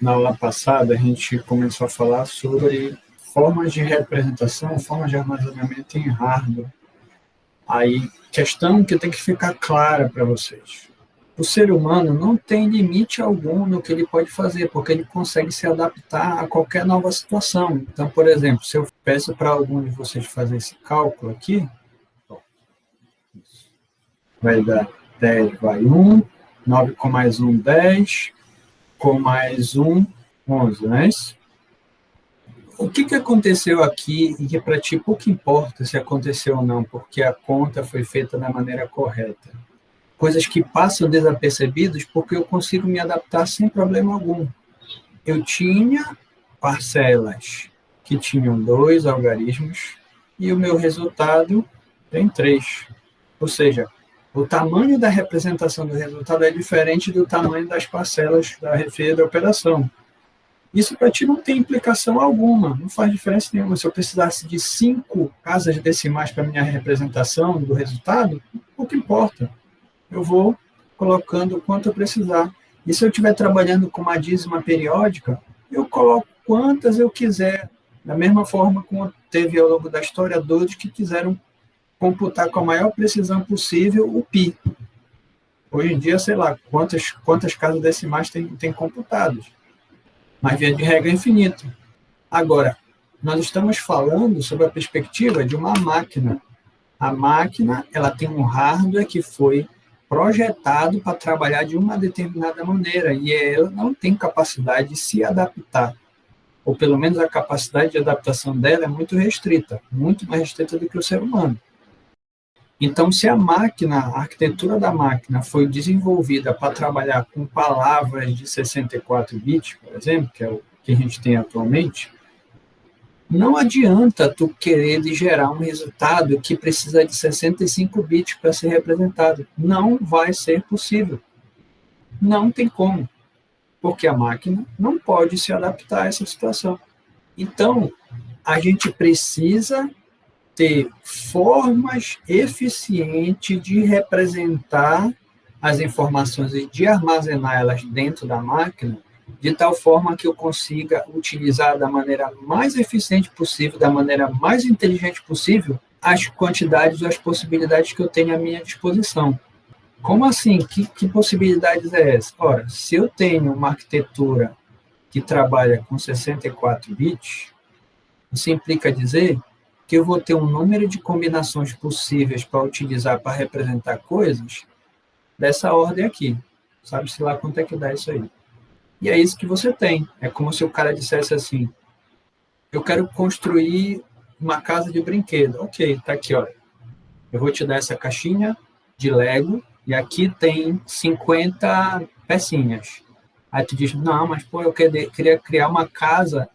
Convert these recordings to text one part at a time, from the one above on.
na aula passada, a gente começou a falar sobre formas de representação, formas de armazenamento em hardware. Aí, questão que tem que ficar clara para vocês. O ser humano não tem limite algum no que ele pode fazer, porque ele consegue se adaptar a qualquer nova situação. Então, por exemplo, se eu peço para algum de vocês fazer esse cálculo aqui, vai dar 10, vai 1, 9 com mais 1, 10, com mais 1, 11, não é isso? O que aconteceu aqui e que para ti pouco importa se aconteceu ou não, porque a conta foi feita da maneira correta. Coisas que passam desapercebidas porque eu consigo me adaptar sem problema algum. Eu tinha parcelas que tinham 2 algarismos e o meu resultado tem 3. Ou seja, o tamanho da representação do resultado é diferente do tamanho das parcelas da referência da operação. Isso para ti não tem implicação alguma, não faz diferença nenhuma. Se eu precisasse de 5 casas decimais para minha representação do resultado, o que importa? Eu vou colocando o quanto eu precisar. E se eu estiver trabalhando com uma dízima periódica, eu coloco quantas eu quiser, da mesma forma como teve ao longo da história dois que quiseram computar com a maior precisão possível o π. Hoje em dia, sei lá, quantas casas decimais tem computadas. Mas, via de regra, é infinito. Agora, nós estamos falando sobre a perspectiva de uma máquina. A máquina ela tem um hardware que foi projetado para trabalhar de uma determinada maneira e ela não tem capacidade de se adaptar. Ou, pelo menos, a capacidade de adaptação dela é muito restrita, muito mais restrita do que o ser humano. Então, se a arquitetura da máquina foi desenvolvida para trabalhar com palavras de 64 bits, por exemplo, que é o que a gente tem atualmente, não adianta tu querer gerar um resultado que precisa de 65 bits para ser representado. Não vai ser possível. Não tem como, porque a máquina não pode se adaptar a essa situação. Então, a gente precisa ter formas eficientes de representar as informações e de armazenar elas dentro da máquina, de tal forma que eu consiga utilizar da maneira mais eficiente possível, da maneira mais inteligente possível, as quantidades ou as possibilidades que eu tenho à minha disposição. Como assim? Que possibilidades é essa? Ora, se eu tenho uma arquitetura que trabalha com 64 bits, isso implica dizer que eu vou ter um número de combinações possíveis para utilizar para representar coisas dessa ordem aqui. Sabe-se lá quanto é que dá isso aí. E é isso que você tem. É como se o cara dissesse assim, eu quero construir uma casa de brinquedo. Ok, tá aqui, olha. Eu vou te dar essa caixinha de Lego e aqui tem 50 pecinhas. Aí tu diz, não, mas pô, eu queria criar uma casa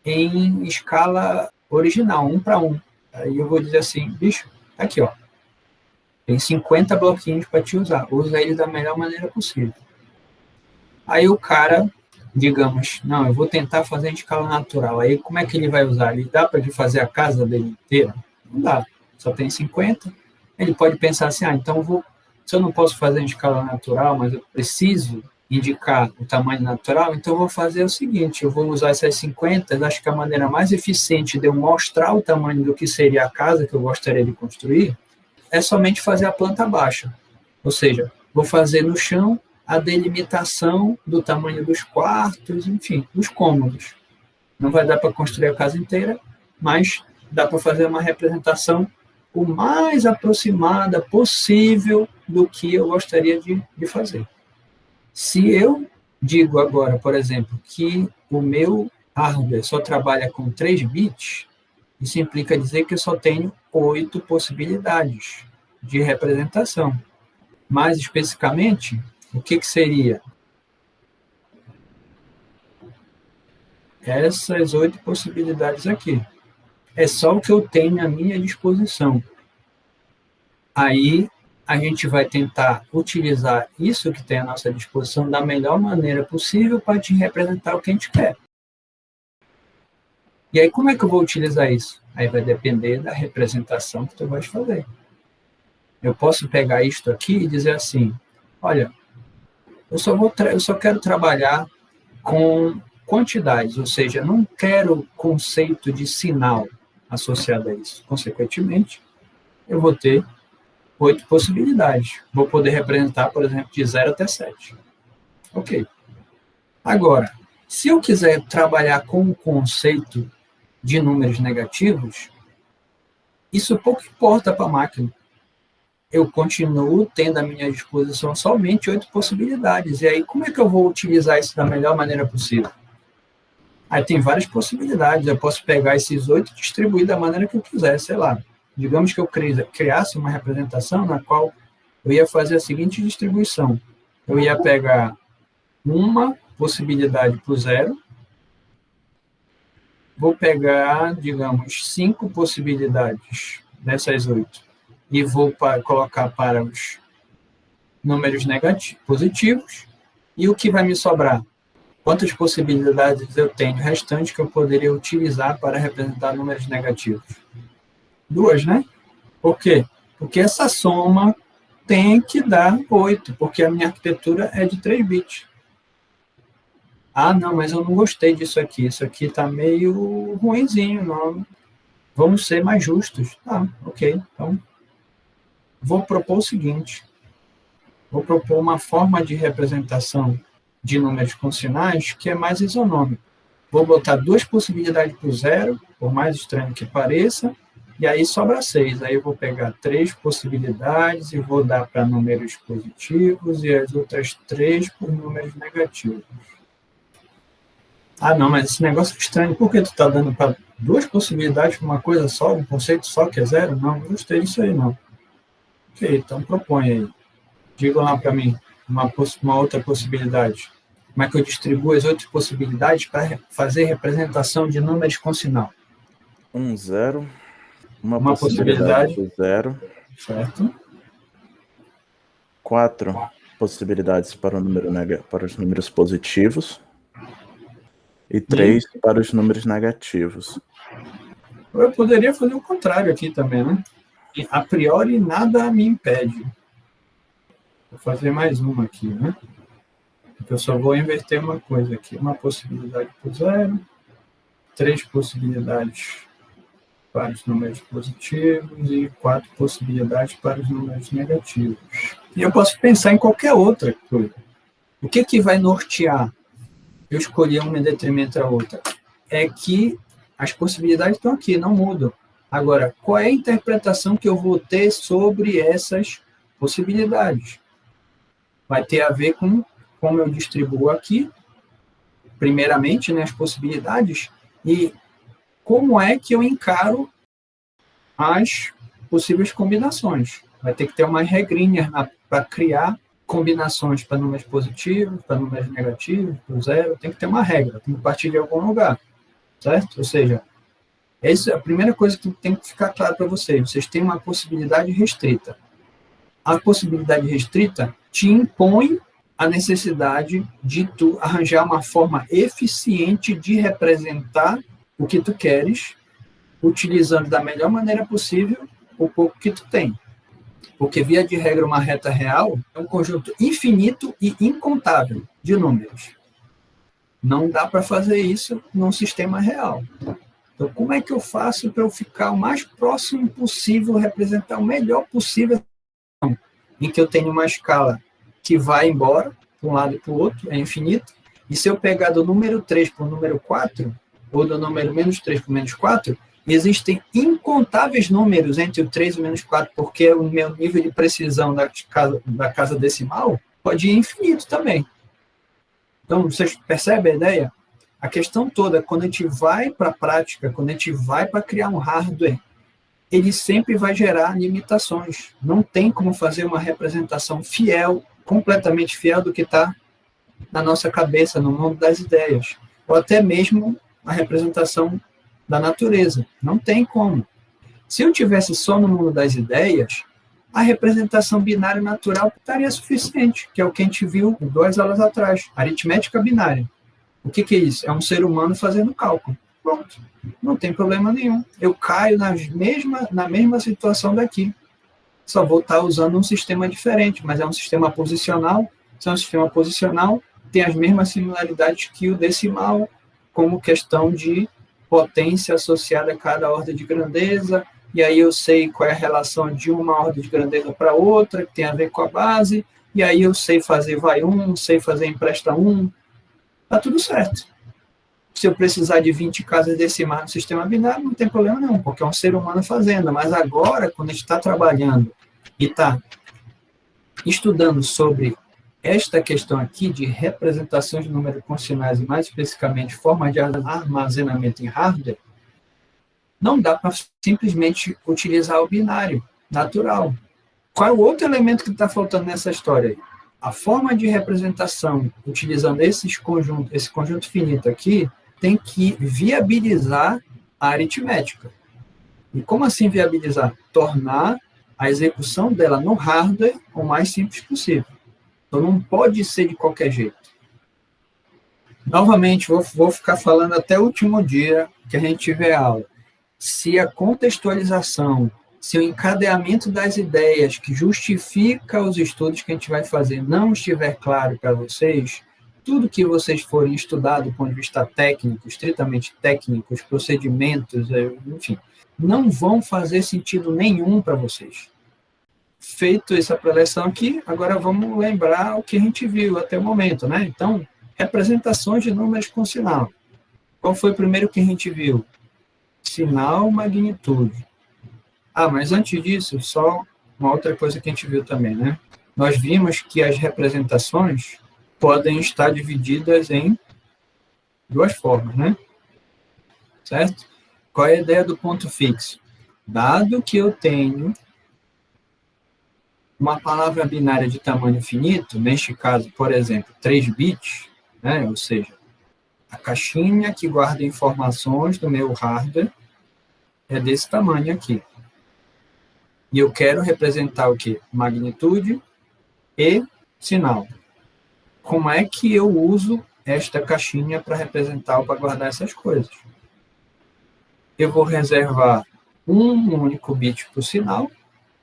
em escala original, 1 para 1. Aí eu vou dizer assim, bicho, aqui, ó. Tem 50 bloquinhos para te usar. Usa eles da melhor maneira possível. Aí o cara, digamos, não, eu vou tentar fazer em escala natural. Aí como é que ele vai usar? Ele dá para ele fazer a casa dele inteira? Não dá. Só tem 50. Ele pode pensar assim, então se eu não posso fazer em escala natural, mas eu preciso indicar o tamanho natural, então eu vou fazer o seguinte, eu vou usar essas 50, acho que a maneira mais eficiente de eu mostrar o tamanho do que seria a casa que eu gostaria de construir é somente fazer a planta baixa. Ou seja, vou fazer no chão a delimitação do tamanho dos quartos, enfim, dos cômodos. Não vai dar para construir a casa inteira, mas dá para fazer uma representação o mais aproximada possível do que eu gostaria de fazer. Se eu digo agora, por exemplo, que o meu hardware só trabalha com 3 bits, isso implica dizer que eu só tenho 8 possibilidades de representação. Mais especificamente, o que seria? Essas 8 possibilidades aqui. É só o que eu tenho à minha disposição. Aí, a gente vai tentar utilizar isso que tem à nossa disposição da melhor maneira possível para te representar o que a gente quer. E aí, como é que eu vou utilizar isso? Aí vai depender da representação que tu vais fazer. Eu posso pegar isto aqui e dizer assim, olha, eu só quero trabalhar com quantidades, ou seja, não quero conceito de sinal associado a isso. Consequentemente, eu vou ter 8 possibilidades. Vou poder representar, por exemplo, de 0 até 7. Ok. Agora, se eu quiser trabalhar com o conceito de números negativos, isso pouco importa para a máquina. Eu continuo tendo à minha disposição somente 8 possibilidades. E aí, como é que eu vou utilizar isso da melhor maneira possível? Aí tem várias possibilidades. Eu posso pegar esses 8 e distribuir da maneira que eu quiser, sei lá. Digamos que eu criasse uma representação na qual eu ia fazer a seguinte distribuição. Eu ia pegar uma possibilidade para o 0, vou pegar, digamos, 5 possibilidades dessas 8 e vou colocar para os números positivos, e o que vai me sobrar? Quantas possibilidades eu tenho restante que eu poderia utilizar para representar números negativos? 2, né? Por quê? Porque essa soma tem que dar 8, porque a minha arquitetura é de 3 bits. Ah, não, mas eu não gostei disso aqui. Isso aqui está meio ruinzinho. Não. Vamos ser mais justos. Ah, ok. Então, vou propor o seguinte. Vou propor uma forma de representação de números com sinais que é mais isonômica. Vou botar 2 possibilidades para o 0, por mais estranho que pareça, e aí sobra 6. Aí eu vou pegar 3 possibilidades e vou dar para números positivos e as outras 3 por números negativos. Ah, não, mas esse negócio é estranho. Por que tu está dando para 2 possibilidades para uma coisa só, um conceito só que é 0? Não gostei disso aí, não. Ok, então propõe aí. Diga lá para mim uma outra possibilidade. Como é que eu distribuo as outras possibilidades para fazer representação de números com sinal? 0, uma possibilidade do 0. Certo. 4 possibilidades para os números positivos. E 3 para os números negativos. Eu poderia fazer o contrário aqui também, né? E, a priori, nada me impede. Vou fazer mais uma aqui, né? Eu só vou inverter uma coisa aqui. Uma possibilidade para o 0, 3 possibilidades para os números positivos e 4 possibilidades para os números negativos. E eu posso pensar em qualquer outra coisa. O que vai nortear eu escolher uma em detrimento da outra? É que as possibilidades estão aqui, não mudam. Agora, qual é a interpretação que eu vou ter sobre essas possibilidades? Vai ter a ver com como eu distribuo aqui, primeiramente, né, as possibilidades, e como é que eu encaro as possíveis combinações. Vai ter que ter umas regrinhas para criar combinações para números positivos, para números negativos, para o 0, tem que ter uma regra, tem que partir de algum lugar, certo? Ou seja, essa é a primeira coisa que tem que ficar claro para vocês. Vocês têm uma possibilidade restrita. A possibilidade restrita te impõe a necessidade de tu arranjar uma forma eficiente de representar o que tu queres, utilizando da melhor maneira possível o pouco que tu tem. Porque, via de regra, uma reta real é um conjunto infinito e incontável de números. Não dá para fazer isso num sistema real. Então, como é que eu faço para eu ficar o mais próximo possível, representar o melhor possível, em que eu tenho uma escala que vai embora, para um lado e para o outro, é infinito, e se eu pegar do número 3 para o número 4, ou do número menos 3 para o menos 4, existem incontáveis números entre o 3 e o menos 4, porque o meu nível de precisão da casa decimal pode ir infinito também. Então, vocês percebem a ideia? A questão toda, quando a gente vai para a prática, quando a gente vai para criar um hardware, ele sempre vai gerar limitações. Não tem como fazer uma representação fiel, completamente fiel do que está na nossa cabeça, no mundo das ideias. Ou até mesmo a representação da natureza. Não tem como. Se eu tivesse só no mundo das ideias, a representação binária natural estaria suficiente, que é o que a gente viu 2 aulas atrás, aritmética binária. O que é isso? É um ser humano fazendo cálculo. Pronto. Não tem problema nenhum. Eu caio na mesma situação daqui. Só vou estar usando um sistema diferente, mas é um sistema posicional. Se é um sistema posicional, tem as mesmas similaridades que o decimal, como questão de potência associada a cada ordem de grandeza, e aí eu sei qual é a relação de uma ordem de grandeza para outra, que tem a ver com a base, e aí eu sei fazer vai 1, sei fazer empresta 1, tá tudo certo. Se eu precisar de 20 casas decimais no sistema binário, não tem problema nenhum, porque é um ser humano fazendo. Mas agora, quando a gente está trabalhando e está estudando sobre esta questão aqui de representações de números com sinais, e mais especificamente forma de armazenamento em hardware, não dá para simplesmente utilizar o binário natural. Qual é o outro elemento que está faltando nessa história aí? A forma de representação, utilizando esse conjunto finito aqui, tem que viabilizar a aritmética. E como assim viabilizar? Tornar a execução dela no hardware o mais simples possível. Então, não pode ser de qualquer jeito. Novamente, vou ficar falando até o último dia que a gente tiver aula. Se a contextualização, se o encadeamento das ideias que justifica os estudos que a gente vai fazer não estiver claro para vocês, tudo que vocês forem estudar do ponto de vista técnico, estritamente técnico, os procedimentos, enfim, não vão fazer sentido nenhum para vocês. Feito essa preleção aqui, agora vamos lembrar o que a gente viu até o momento, né? Então, representações de números com sinal. Qual foi o primeiro que a gente viu? Sinal, magnitude. Mas antes disso, só uma outra coisa que a gente viu também, né? Nós vimos que as representações podem estar divididas em duas formas, né? Certo? Qual é a ideia do ponto fixo? Dado que eu tenho uma palavra binária de tamanho finito, neste caso, por exemplo, 3 bits, né? Ou seja, a caixinha que guarda informações do meu hardware é desse tamanho aqui. E eu quero representar o quê? Magnitude e sinal. Como é que eu uso esta caixinha para representar ou para guardar essas coisas? Eu vou reservar um único bit para o sinal,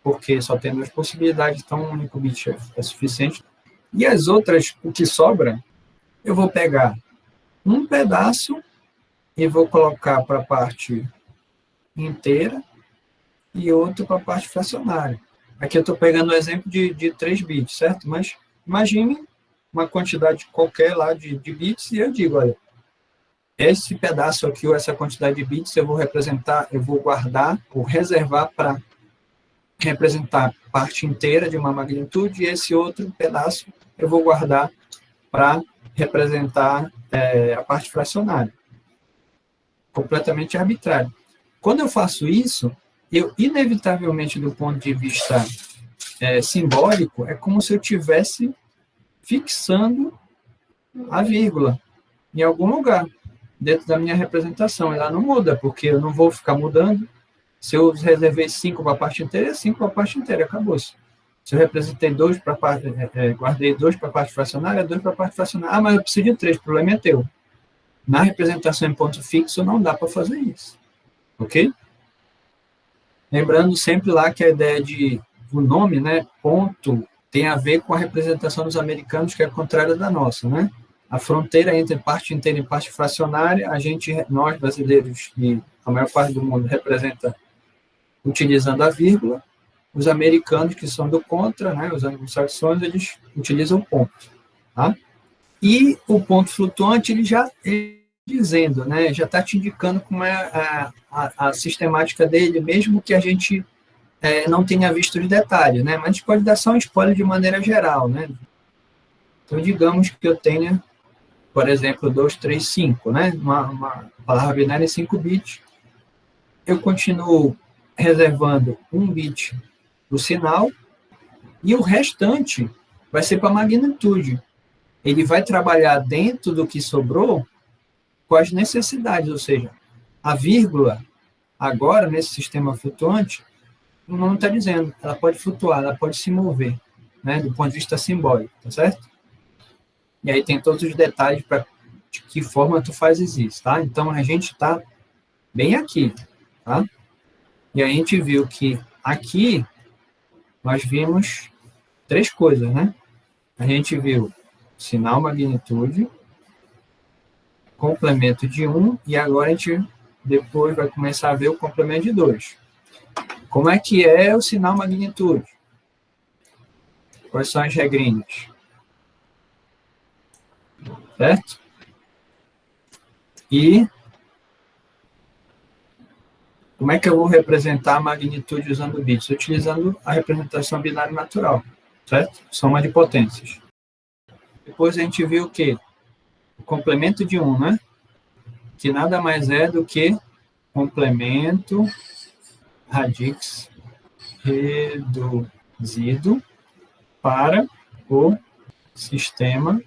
porque só tem duas possibilidades, então um único bit é suficiente. E as outras, o que sobra, eu vou pegar um pedaço e vou colocar para a parte inteira e outro para a parte fracionária. Aqui eu estou pegando o exemplo de 3 bits, certo? Mas imagine uma quantidade qualquer lá de bits e eu digo, olha, esse pedaço aqui, ou essa quantidade de bits, eu vou representar, eu vou guardar, ou reservar para representar a parte inteira de uma magnitude, e esse outro pedaço eu vou guardar para representar a parte fracionária. Completamente arbitrário. Quando eu faço isso, eu, inevitavelmente, do ponto de vista simbólico, é como se eu estivesse fixando a vírgula em algum lugar, dentro da minha representação. Ela não muda, porque eu não vou ficar mudando. Se eu reservei 5 para a parte inteira, é 5 para a parte inteira, acabou-se. Se eu representei 2 para a parte, guardei 2 para a parte fracionária, é 2 para a parte fracionária. Mas eu preciso de 3, o problema é teu. Na representação em ponto fixo, não dá para fazer isso. Ok? Lembrando sempre lá que a ideia de o nome, né, ponto, tem a ver com a representação dos americanos, que é a contrária da nossa, né? A fronteira entre parte inteira e parte fracionária, nós brasileiros e a maior parte do mundo representa utilizando a vírgula. Os americanos, que são do contra, né, os anglo-saxões, eles utilizam o ponto. Tá? E o ponto flutuante, ele já dizendo, né, já está te indicando como é a sistemática dele, mesmo que a gente não tenha visto de detalhe, né, mas a gente pode dar só um spoiler de maneira geral, né. Então, digamos que eu tenha, por exemplo, 2, 3, 5, né, uma palavra binária em 5 bits, eu continuo reservando 1 bit para o sinal, e o restante vai ser para a magnitude. Ele vai trabalhar dentro do que sobrou com as necessidades, ou seja, a vírgula, agora, nesse sistema flutuante, não está dizendo, ela pode flutuar, ela pode se mover, né, do ponto de vista simbólico, tá certo? E aí tem todos os detalhes para de que forma tu fazes isso, tá? Então, a gente está bem aqui, tá? E a gente viu que aqui nós vimos 3 coisas, né? A gente viu sinal, magnitude, complemento de 1, e agora a gente depois vai começar a ver o complemento de 2. Como é que é o sinal magnitude? Quais são as regrinhas? Certo? E como é que eu vou representar a magnitude usando bits? Utilizando a representação binária natural, certo? Soma de potências. Depois a gente viu o quê? O complemento de 1, né? Que nada mais é do que complemento radix reduzido para o sistema.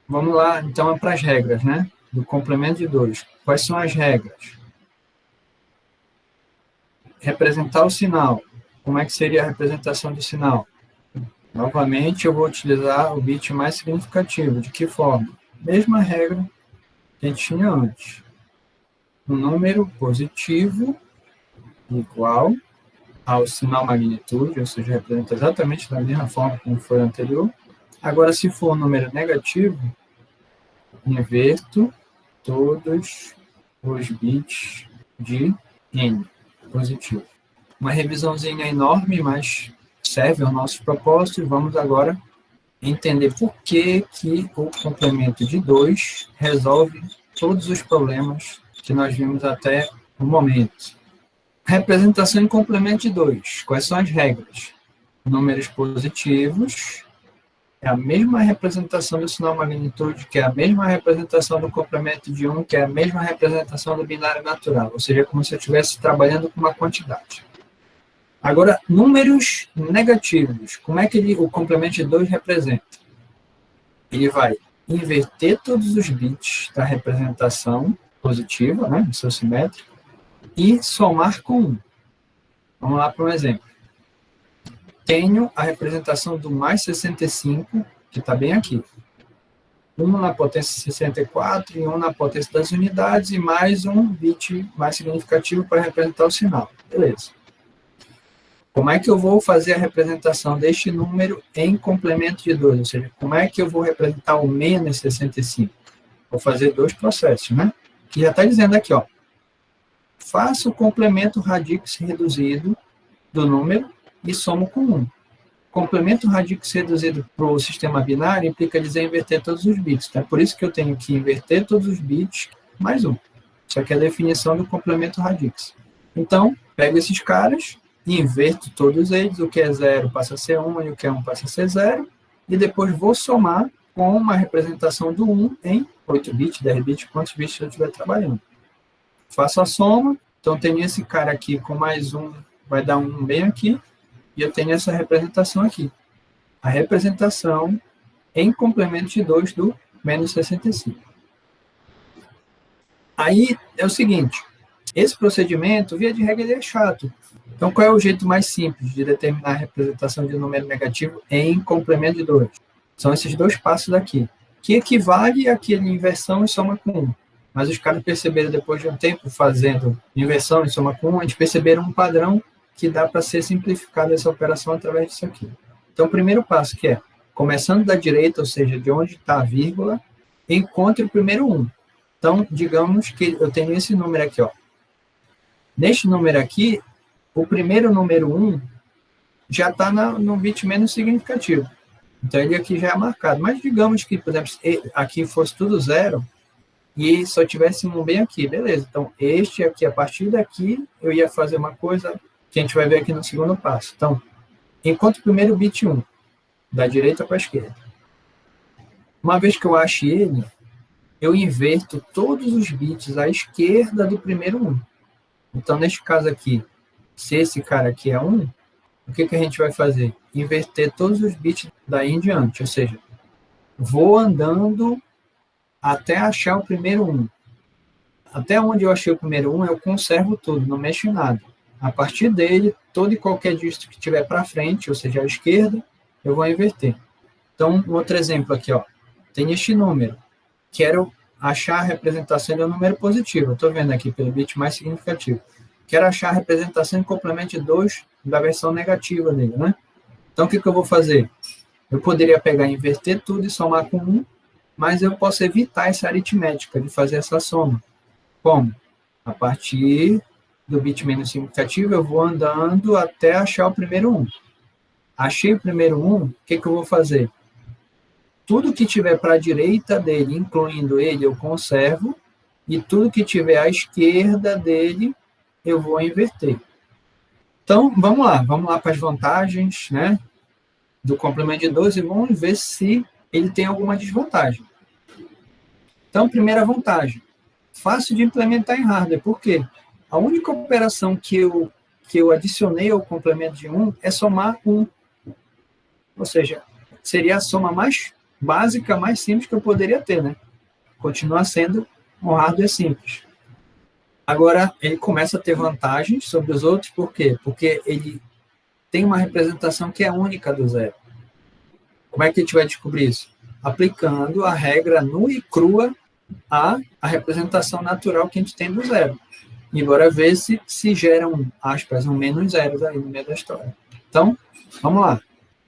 Vamos lá, então, para as regras, né? Do complemento de 2. Quais são as regras? Representar o sinal. Como é que seria a representação do sinal? Novamente, eu vou utilizar o bit mais significativo. De que forma? Mesma regra que a gente tinha antes. Um número positivo igual ao sinal magnitude, ou seja, representa exatamente da mesma forma como foi o anterior. Agora, se for um número negativo, inverto todos os bits de n positivo. Uma revisãozinha enorme, mas serve ao nosso propósito, e vamos agora entender por que o complemento de 2 resolve todos os problemas que nós vimos até o momento. Representação em complemento de 2. Quais são as regras? Números positivos é a mesma representação do sinal magnitude, que é a mesma representação do complemento de 1, que é a mesma representação do binário natural, ou seja, como se eu estivesse trabalhando com uma quantidade. Agora, números negativos, como é que o complemento de 2 representa? Ele vai inverter todos os bits da representação positiva, né, do seu simétrico, e somar com 1. Vamos lá para um exemplo. Tenho a representação do mais 65, que está bem aqui. 1 na potência 64 e 1 na potência das unidades, e mais um bit mais significativo para representar o sinal. Beleza. Como é que eu vou fazer a representação deste número em complemento de 2? Ou seja, como é que eu vou representar o menos 65? Vou fazer dois processos, né? Que já está dizendo aqui, ó. Faço o complemento radix reduzido do número e somo com 1. Complemento radix reduzido para o sistema binário implica dizer inverter todos os bits. Tá? Por isso que eu tenho que inverter todos os bits mais 1. Isso aqui é a definição do complemento radix. Então, pego esses caras, inverto todos eles, o que é 0 passa a ser 1 e o que é 1 passa a ser 0, e depois vou somar com uma representação do 1 em 8 bits, 10 bits, quantos bits eu estiver trabalhando. Faço a soma, então tenho esse cara aqui com mais 1, vai dar um bem aqui, e eu tenho essa representação aqui. A representação em complemento de 2 do menos 65. Aí é o seguinte, esse procedimento, via de regra, ele é chato. Então, qual é o jeito mais simples de determinar a representação de um número negativo em complemento de 2? São esses dois passos aqui, que equivale àquele inversão e soma com 1. Mas os caras perceberam, depois de um tempo fazendo inversão e soma com 1, eles perceberam um padrão que dá para ser simplificada essa operação através disso aqui. Então, o primeiro passo que é, começando da direita, ou seja, de onde está a vírgula, encontre o primeiro 1. Então, digamos que eu tenho esse número aqui, ó. Neste número aqui, o primeiro número 1 já está no bit menos significativo. Então, ele aqui já é marcado. Mas digamos que, por exemplo, aqui fosse tudo 0 e só tivesse um bem aqui. Beleza. Então, este aqui, a partir daqui, eu ia fazer uma coisa que a gente vai ver aqui no segundo passo. Então, enquanto o primeiro bit 1, da direita para a esquerda. Uma vez que eu ache ele, eu inverto todos os bits à esquerda do primeiro 1. Então, neste caso aqui, se esse cara aqui é 1, o que a gente vai fazer? Inverter todos os bits daí em diante, ou seja, vou andando até achar o primeiro 1. Até onde eu achei o primeiro 1, eu conservo tudo, não mexo em nada. A partir dele, todo e qualquer dígito que tiver para frente, ou seja, à esquerda, eu vou inverter. Então, um outro exemplo aqui, ó. Tem este número. Quero achar a representação de um número positivo. Eu estou vendo aqui pelo bit mais significativo. Quero achar a representação em complemento de 2 da versão negativa dele, né? Então, o que eu vou fazer? Eu poderia pegar e inverter tudo e somar com 1, mas eu posso evitar essa aritmética de fazer essa soma. Como? A partir do bit menos significativo, eu vou andando até achar o primeiro 1. Achei o primeiro 1, o que eu vou fazer? Tudo que tiver para a direita dele, incluindo ele, eu conservo, e tudo que tiver à esquerda dele, eu vou inverter. Então, vamos lá para as vantagens, né, do complemento de 12 e vamos ver se ele tem alguma desvantagem. Então, primeira vantagem, fácil de implementar em hardware. Por quê? A única operação que eu adicionei ao complemento de 1 é somar 1. Ou seja, seria a soma mais básica, mais simples que eu poderia ter, né? Continua sendo um hardware simples. Agora, ele começa a ter vantagens sobre os outros, por quê? Porque ele tem uma representação que é única do zero. Como é que a gente vai descobrir isso? Aplicando a regra nua e crua à representação natural que a gente tem do zero. E agora ver se geram, aspas, um menos zeros aí no meio da história. Então, vamos lá.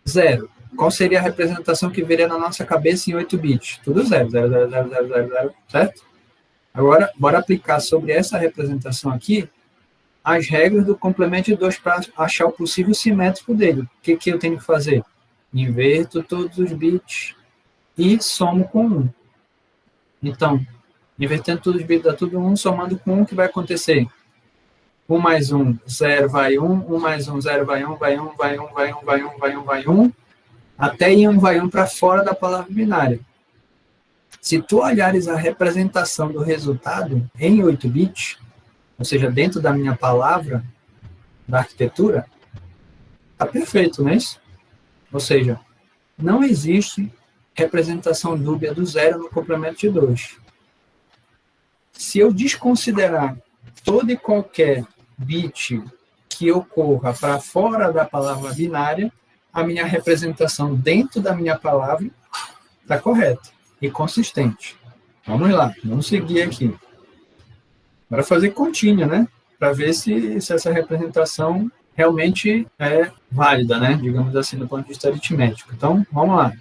Zero. Qual seria a representação que viria na nossa cabeça em 8 bits? Tudo zero, 0, 0, 0, 0, 0, 0, certo? Agora, bora aplicar sobre essa representação aqui as regras do complemento de 2 para achar o possível simétrico dele. O que eu tenho que fazer? Inverto todos os bits e somo com 1. Então, invertendo todos os bits dá tudo 1, somando com 1, o que vai acontecer? 1 mais 1, 0 vai 1, 1 mais 1, 0 vai 1, vai 1, vai 1, vai 1, vai 1, vai 1, vai 1, até ir 1 vai 1 para fora da palavra binária. Se tu olhares a representação do resultado em 8 bits, ou seja, dentro da minha palavra, da arquitetura, está perfeito, não é isso? Ou seja, não existe representação dúbia do zero no complemento de 2. Se eu desconsiderar todo e qualquer bit que ocorra para fora da palavra binária, a minha representação dentro da minha palavra está correta e consistente. Vamos lá, vamos seguir aqui. Para fazer continha, né? Para ver se essa representação realmente é válida, né? Digamos assim, do ponto de vista aritmético. Então, vamos lá.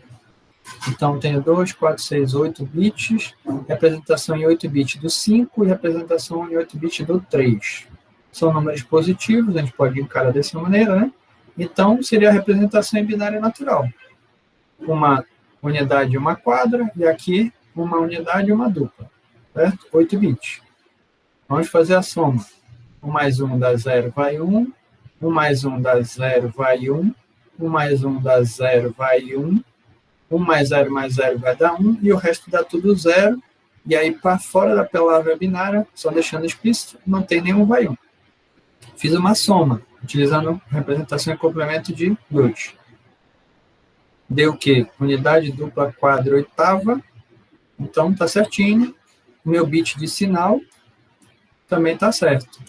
Então, tenho 2, 4, 6, 8 bits, representação em 8 bits do 5 e representação em 8 bits do 3. São números positivos, a gente pode encarar dessa maneira, né? Então, seria a representação em binária natural. Uma unidade e uma quadra, e aqui uma unidade e uma dupla, certo? 8 bits. Vamos fazer a soma. 1 mais 1 dá 0, vai 1. 1 mais 1 dá 0, vai 1. 1 mais 1 dá 0, vai 1. 1 mais 0 mais 0 vai dar 1, e o resto dá tudo 0. E aí, para fora da palavra binária, só deixando explícito, não tem nenhum vai 1. Fiz uma soma, utilizando representação e complemento de 2. Deu o quê? Unidade, dupla, quadra, oitava. Então, está certinho. O meu bit de sinal também está certo.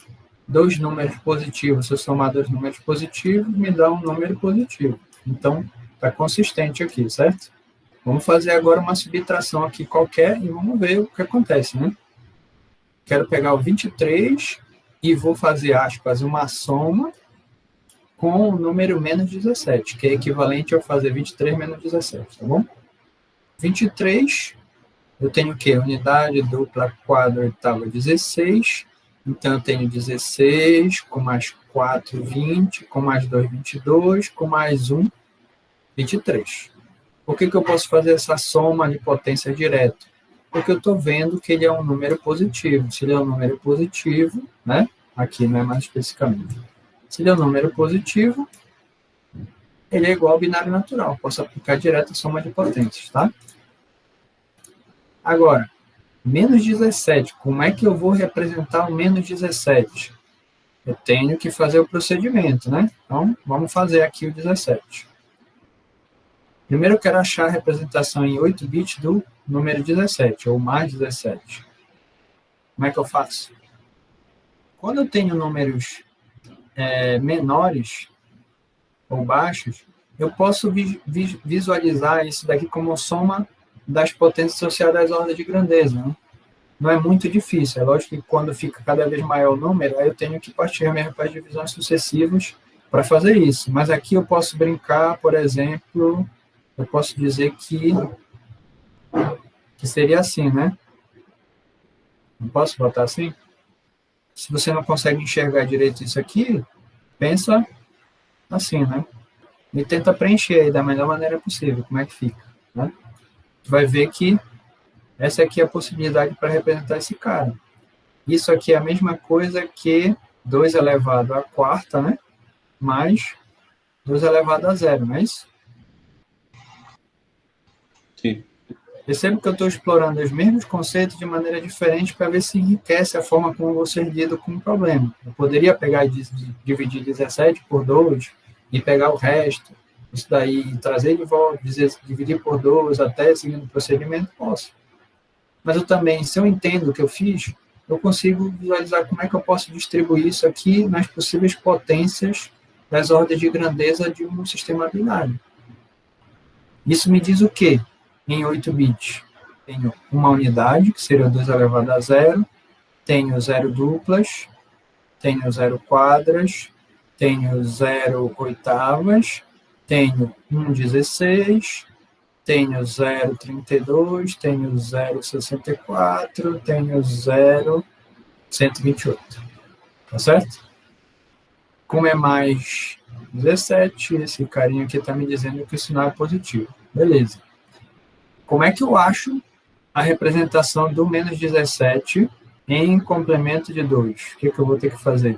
2 números positivos, se eu somar 2 números positivos, me dá um número positivo. Então, está consistente aqui, certo? Vamos fazer agora uma subtração aqui qualquer e vamos ver o que acontece, né? Quero pegar o 23 e vou fazer, aspas, uma soma com o número menos 17, que é equivalente a eu fazer 23 menos 17, tá bom? 23, eu tenho o quê? Unidade, dupla, quadra, oitava, 16. Então, eu tenho 16, com mais 4, 20, com mais 2, 22, com mais 1, 23. Por que eu posso fazer essa soma de potência direto? Porque eu estou vendo que ele é um número positivo. Se ele é um número positivo, né? Aqui não é mais especificamente. Se ele é um número positivo, ele é igual ao binário natural. Posso aplicar direto a soma de potências, tá? Agora, menos 17. Como é que eu vou representar o menos 17? Eu tenho que fazer o procedimento, né? Então, vamos fazer aqui o 17. Primeiro eu quero achar a representação em 8 bits do número 17, ou mais 17. Como é que eu faço? Quando eu tenho números menores ou baixos, eu posso visualizar isso daqui como soma das potências associadas às ordens de grandeza. Né? Não é muito difícil. É lógico que quando fica cada vez maior o número, aí eu tenho que partir mesmo para as divisões sucessivas para fazer isso. Mas aqui eu posso brincar, por exemplo, eu posso dizer que seria assim, né? Não posso botar assim? Se você não consegue enxergar direito isso aqui, pensa assim, né? E tenta preencher aí da melhor maneira possível, como é que fica, né? Tu vai ver que essa aqui é a possibilidade para representar esse cara. Isso aqui é a mesma coisa que 2 elevado à quarta, né? Mais 2 elevado a zero, não é isso? Sim. Percebe que eu estou explorando os mesmos conceitos de maneira diferente para ver se enriquece a forma como você lida com o problema. Eu poderia pegar e dividir 17 por 2 e pegar o resto, isso daí, e trazer de volta, dividir por 2 até seguindo o procedimento, posso. Mas eu também, se eu entendo o que eu fiz, eu consigo visualizar como é que eu posso distribuir isso aqui nas possíveis potências das ordens de grandeza de um sistema binário. Isso me diz o quê? Em 8 bits, tenho uma unidade, que seria 2 elevado a zero, tenho 0 duplas, tenho 0 quadras, tenho 0 oitavas, tenho 1,16, tenho 0,32, tenho 0,64, tenho 0,128. Tá certo? Como é mais 17, esse carinha aqui está me dizendo que o sinal é positivo. Beleza. Como é que eu acho a representação do menos 17 em complemento de 2? O que eu vou ter que fazer?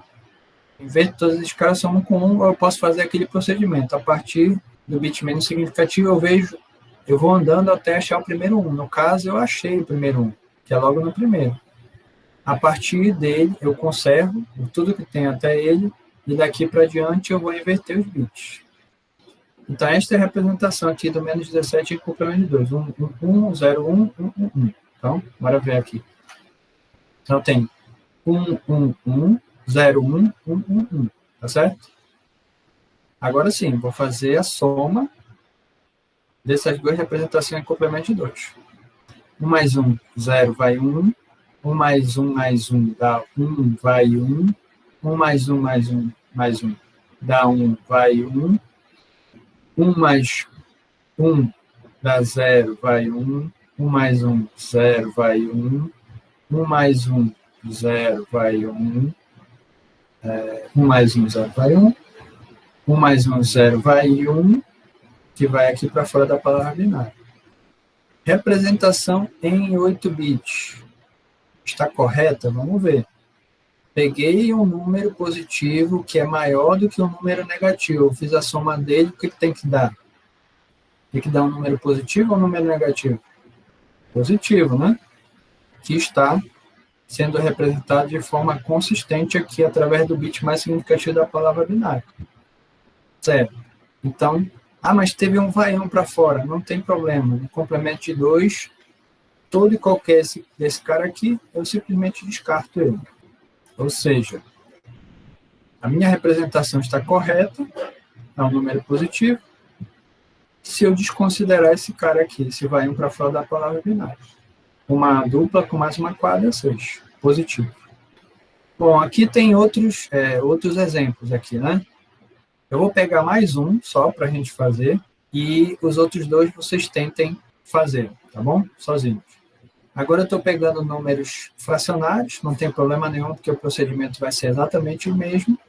Em vez de todas as caras são 1 com 1, eu posso fazer aquele procedimento. A partir do bit menos significativo, eu vou andando até achar o primeiro 1. No caso, eu achei o primeiro 1, que é logo no primeiro. A partir dele, eu conservo tudo que tem até ele, e daqui para diante eu vou inverter os bits. Então, esta é a representação aqui do menos 17 em complemento de 2. 1, 1, 0, 1, 1, 1, 1. Então, bora ver aqui. Então, tem 1, 1, 1, 0, 1, 1, 1, 1. Tá certo? Agora sim, vou fazer a soma dessas duas representações em complemento de 2. 1 mais 1, 0, vai 1. 1 mais 1 mais 1 dá 1, vai 1. 1 mais 1 mais 1 mais 1 dá 1, vai 1. 1 mais 1 dá 0, vai 1. 1 mais 1, 0, vai 1. 1 mais 1, 0, vai 1. 1 mais 1, 0, vai 1. 1 mais 1, 0, vai 1, que vai aqui para fora da palavra binária. Representação em 8 bits. Está correta? Vamos ver. Peguei um número positivo que é maior do que um número negativo. Eu fiz a soma dele, o que tem que dar? Tem que dar um número positivo ou um número negativo? Positivo, né? Que está sendo representado de forma consistente aqui através do bit mais significativo da palavra binária. Certo. Então, mas teve um vaião para fora. Não tem problema. No complemento de 2, todo e qualquer desse cara aqui, eu simplesmente descarto ele. Ou seja, a minha representação está correta, é um número positivo, se eu desconsiderar esse cara aqui, esse vai para fora da palavra binária. Uma dupla com mais uma quadra, 6. Positivo. Bom, aqui tem outros exemplos aqui, né? Eu vou pegar mais um só para a gente fazer, e os outros dois vocês tentem fazer, tá bom? Sozinhos. Agora eu estou pegando números fracionários, não tem problema nenhum, porque o procedimento vai ser exatamente o mesmo.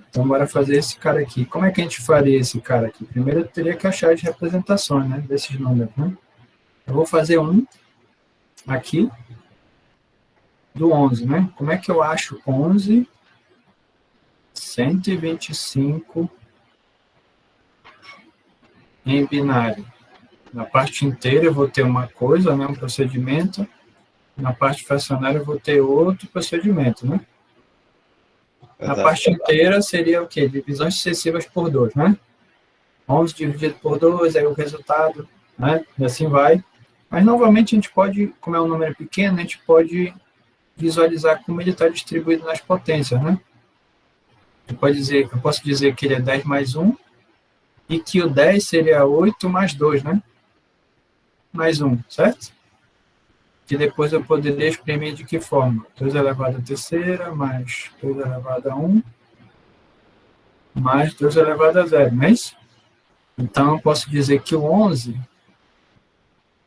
Então, bora fazer esse cara aqui. Como é que a gente faria esse cara aqui? Primeiro eu teria que achar as representações, né, desses números, né? Eu vou fazer um aqui do 11, né? Como é que eu acho 11, 125 em binário? Na parte inteira eu vou ter uma coisa, né, um procedimento. Na parte fracionária eu vou ter outro procedimento, né? Na parte inteira seria o quê? Divisões sucessivas por 2, né? 11 dividido por 2, aí o resultado, né? E assim vai. Mas, novamente, a gente pode, como é um número pequeno, a gente pode visualizar como ele está distribuído nas potências, né? Eu posso dizer que ele é 10 mais 1 e que o 10 seria 8 mais 2, né? Mais 1, certo? Que depois eu poderia exprimir de que forma? 2 elevado a terceira, mais 2 elevado a 1, mais 2 elevado a 0, não é isso? Então, eu posso dizer que o 11,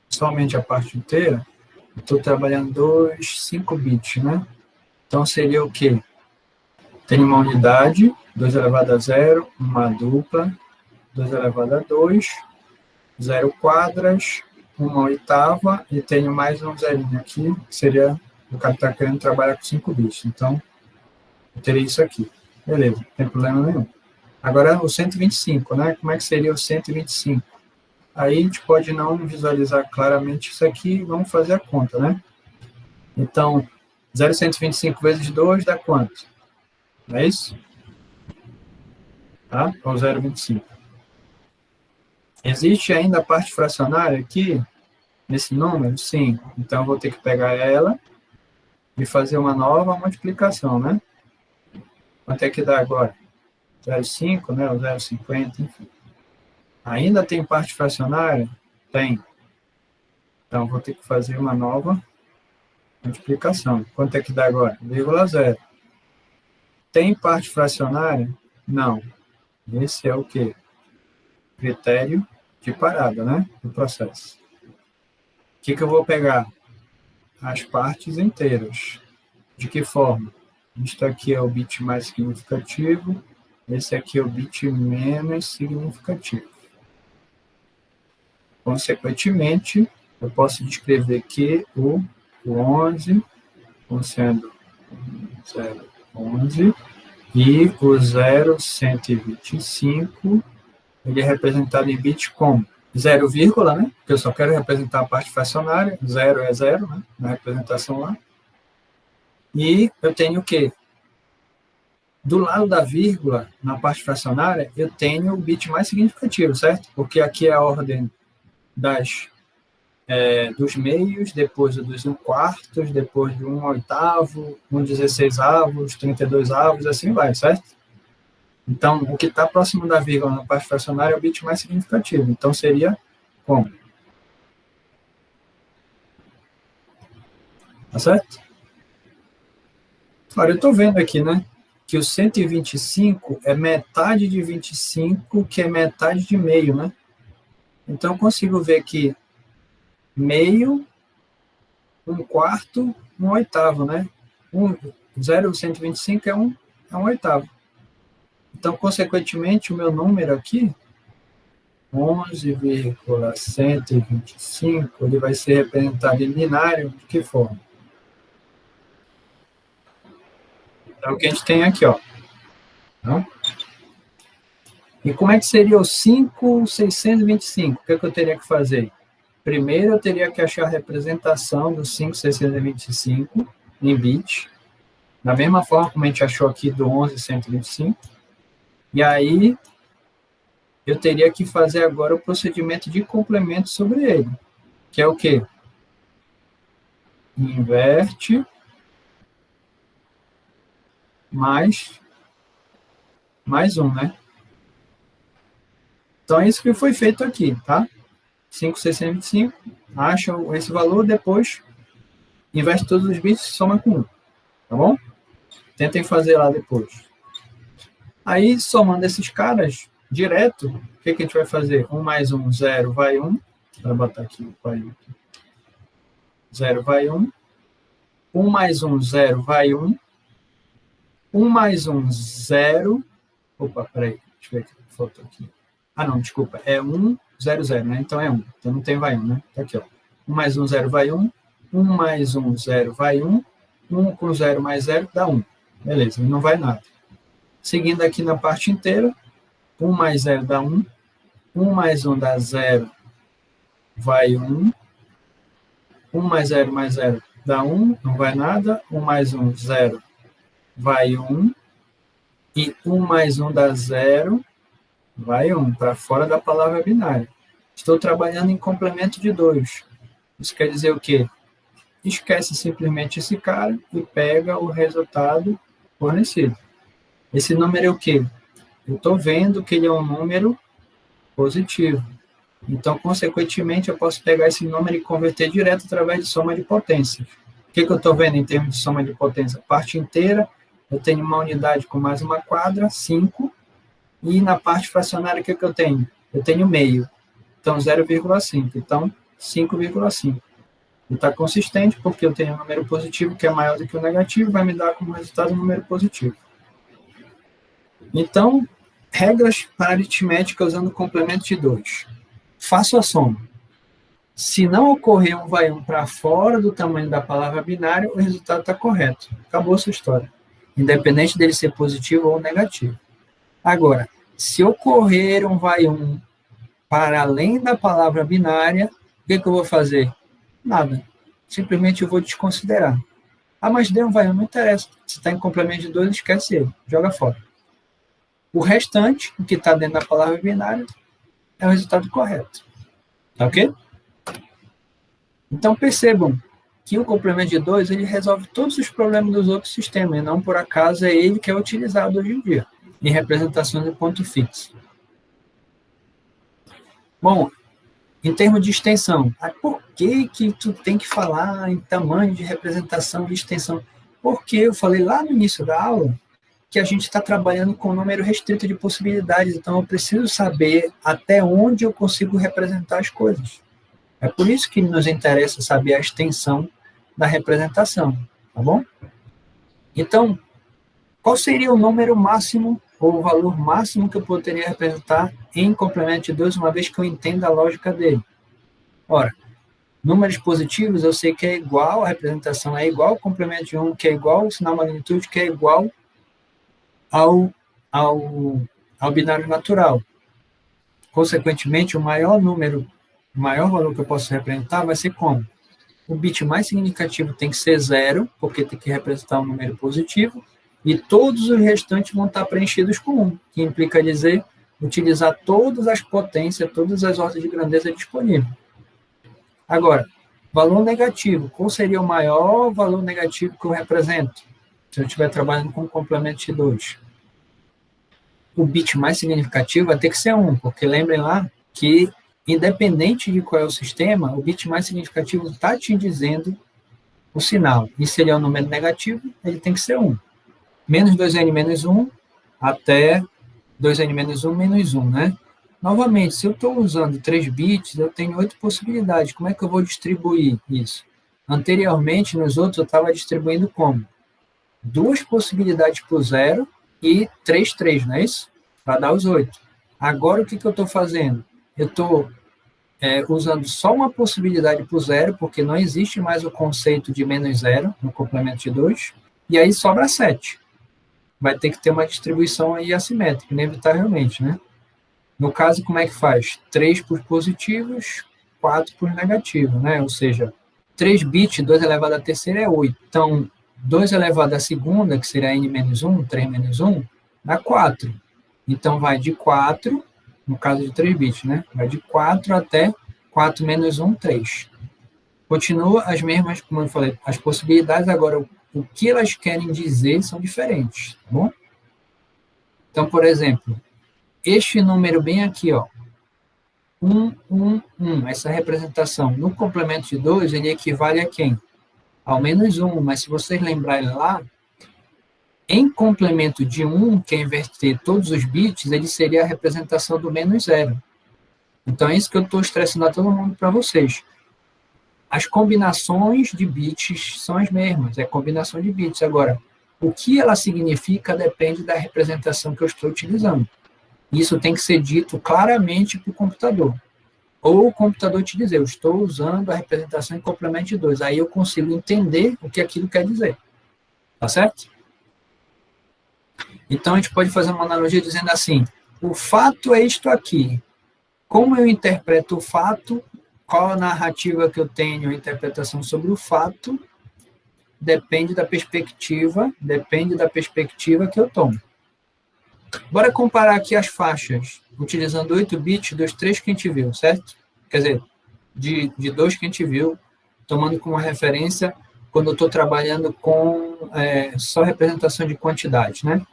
somente a parte inteira, estou trabalhando 5 bits, né? Então, seria o quê? Tem uma unidade, 2 elevado a 0, uma dupla, 2 elevado a 2, 0 quadras, 1/8, e tenho mais um zerinho aqui, que seria o cara está querendo trabalhar com 5 bits. Então, eu teria isso aqui. Beleza, não tem problema nenhum. Agora, o 125, né? Como é que seria o 125? Aí a gente pode não visualizar claramente isso aqui, vamos fazer a conta, né? Então, 0,125 vezes 2 dá quanto? Não é isso? Tá? Ou 0,25. Existe ainda a parte fracionária aqui, nesse número? Sim. Então, eu vou ter que pegar ela e fazer uma nova multiplicação, né? Quanto é que dá agora? 0,5, né? Ou 0,50, enfim. Ainda tem parte fracionária? Tem. Então, vou ter que fazer uma nova multiplicação. Quanto é que dá agora? 0,0. Tem parte fracionária? Não. Esse é o quê? Critério de parada, né? Do processo. O que eu vou pegar? As partes inteiras. De que forma? Isto aqui é o bit mais significativo, esse aqui é o bit menos significativo. Consequentemente, eu posso descrever que o 11, sendo 0,11, e o 0,125, ele é representado em bit como 0, né? Porque eu só quero representar a parte fracionária, 0 é 0, né? Na representação lá. E eu tenho o quê? Do lado da vírgula, na parte fracionária, eu tenho o bit mais significativo, certo? Porque aqui é a ordem dos meios, depois dos 1/4, depois de 1/8, 1/16, 32, assim vai, certo? Então, o que está próximo da vírgula na parte fracionária é o bit mais significativo. Então, seria como? Tá certo? Agora, eu estou vendo aqui, né, que o 125 é metade de 25, que é metade de meio, né? Então, eu consigo ver que meio, 1/4, 1/8, né? 0,125 é 1/8. Então, consequentemente, o meu número aqui, 11,125, ele vai ser representado em binário de que forma? É o que a gente tem aqui, ó. Não? E como é que seria o 5,625? O que eu teria que fazer? Primeiro, eu teria que achar a representação do 5,625 em bit, da mesma forma como a gente achou aqui do 11,125. E aí, eu teria que fazer agora o procedimento de complemento sobre ele, que é o quê? Inverte mais 1, né? Então, é isso que foi feito aqui, tá? 5,625, acha esse valor, depois inverte todos os bits e soma com 1, tá bom? Tentem fazer lá depois. Aí, somando esses caras direto, o que a gente vai fazer? 1 mais 1, 0, vai 1. Vou botar aqui, vai 1. 0 vai 1. 1 mais 1, 0, vai 1. 1 mais 1, 0. Opa, peraí, deixa eu ver o que faltou aqui. Ah, não, desculpa, é 1, 0, 0, né? Então é 1. Então não tem vai 1, né? Tá aqui, ó. 1 mais 1, 0, vai 1. 1 mais 1, 0, vai 1. 1 com 0 mais 0 dá 1. Beleza, não vai nada. Seguindo aqui na parte inteira, 1 mais 0 dá 1. 1 mais 1 dá 0, vai 1. 1 mais 0 dá 1, não vai nada. 1 mais 1, 0, vai 1. E 1 mais 1 dá 0, vai 1, para fora da palavra binária. Estou trabalhando em complemento de 2. Isso quer dizer o quê? Esquece simplesmente esse cara e pega o resultado fornecido. Esse número é o quê? Eu estou vendo que ele é um número positivo. Então, consequentemente, eu posso pegar esse número e converter direto através de soma de potências. O que eu estou vendo em termos de soma de potência? Parte inteira, eu tenho uma unidade com mais uma quadra, 5, e na parte fracionária, o que eu tenho? eu tenho meio. Então, 0,5. Então, 5,5. E está consistente porque eu tenho um número positivo que é maior do que o negativo, vai me dar como resultado um número positivo. Então, regras para aritmética usando complemento de 2. Faço a soma. Se não ocorrer um vai 1 para fora do tamanho da palavra binária, o resultado está correto. Acabou a sua história. Independente dele ser positivo ou negativo. Agora, se ocorrer um vai 1 para além da palavra binária, o que eu vou fazer? Nada. Simplesmente eu vou desconsiderar. Ah, mas deu um vai 1, não interessa. Se está em complemento de 2, esquece ele. Joga fora. O restante, o que está dentro da palavra binária, é o resultado correto. Tá ok? Então, percebam que o complemento de 2 ele resolve todos os problemas dos outros sistemas, e não por acaso é ele que é utilizado hoje em dia, em representação de ponto fixo. Bom, em termos de extensão, por que tu tem que falar em tamanho de representação de extensão? Porque eu falei lá no início da aula que a gente está trabalhando com um número restrito de possibilidades, então eu preciso saber até onde eu consigo representar as coisas. É por isso que nos interessa saber a extensão da representação, tá bom? Então, qual seria o número máximo ou o valor máximo que eu poderia representar em complemento de 2, uma vez que eu entenda a lógica dele? Ora, números positivos eu sei que é igual, a representação é igual ao complemento de 1, que é igual ao sinal magnitude, que é igual ao binário natural. Consequentemente, o maior valor que eu posso representar vai ser como? O bit mais significativo tem que ser 0, porque tem que representar um número positivo, e todos os restantes vão estar preenchidos com 1, que implica dizer utilizar todas as potências, todas as ordens de grandeza disponíveis. Agora, valor negativo. Qual seria o maior valor negativo que eu represento? Se eu estiver trabalhando com complemento de 2. O bit mais significativo vai ter que ser 1, porque lembrem lá que, independente de qual é o sistema, o bit mais significativo está te dizendo o sinal. E se ele é um número negativo, ele tem que ser 1. Menos 2n menos 1 até 2n menos 1 menos 1, né? Novamente, se eu estou usando 3 bits, eu tenho 8 possibilidades. Como é que eu vou distribuir isso? Anteriormente, nos outros, eu estava distribuindo como? 2 possibilidades por 0 e 3, não é isso? Para dar os 8. Agora, o que eu estou fazendo? Eu estou usando só uma possibilidade por 0, porque não existe mais o conceito de menos 0 no complemento de 2, e aí sobra 7. Vai ter que ter uma distribuição aí assimétrica, inevitavelmente, né? No caso, como é que faz? 3 por positivos, 4 por negativos, né? Ou seja, 3 bits, 2 elevado à terceira é 8. Então, 2 elevado à segunda, que seria n menos 1, 3 menos 1, dá 4. Então, vai de 4, no caso de 3 bits, né? Vai de 4 até 4 menos 1, 3. Continua as mesmas, como eu falei, as possibilidades, agora o que elas querem dizer são diferentes, tá bom? Então, por exemplo, este número bem aqui, ó, 1, 1, 1, essa representação no complemento de 2, ele equivale a quem? Ao menos 1, mas se vocês lembrarem lá, em complemento de 1, que é inverter todos os bits, ele seria a representação do menos 0. Então, é isso que eu estou estressando a todo mundo para vocês. As combinações de bits são as mesmas, é combinação de bits. Agora, o que ela significa depende da representação que eu estou utilizando. Isso tem que ser dito claramente para o computador. Ou o computador te dizer, eu estou usando a representação em complemento de 2. Aí eu consigo entender o que aquilo quer dizer. Tá certo? Então, a gente pode fazer uma analogia dizendo assim, o fato é isto aqui. Como eu interpreto o fato, qual a narrativa que eu tenho, a interpretação sobre o fato, depende da perspectiva que eu tomo. Bora comparar aqui as faixas, utilizando 8 bits dos 3 que a gente viu, certo? Quer dizer, de 2 que a gente viu, tomando como referência quando eu estou trabalhando com só representação de quantidade, né?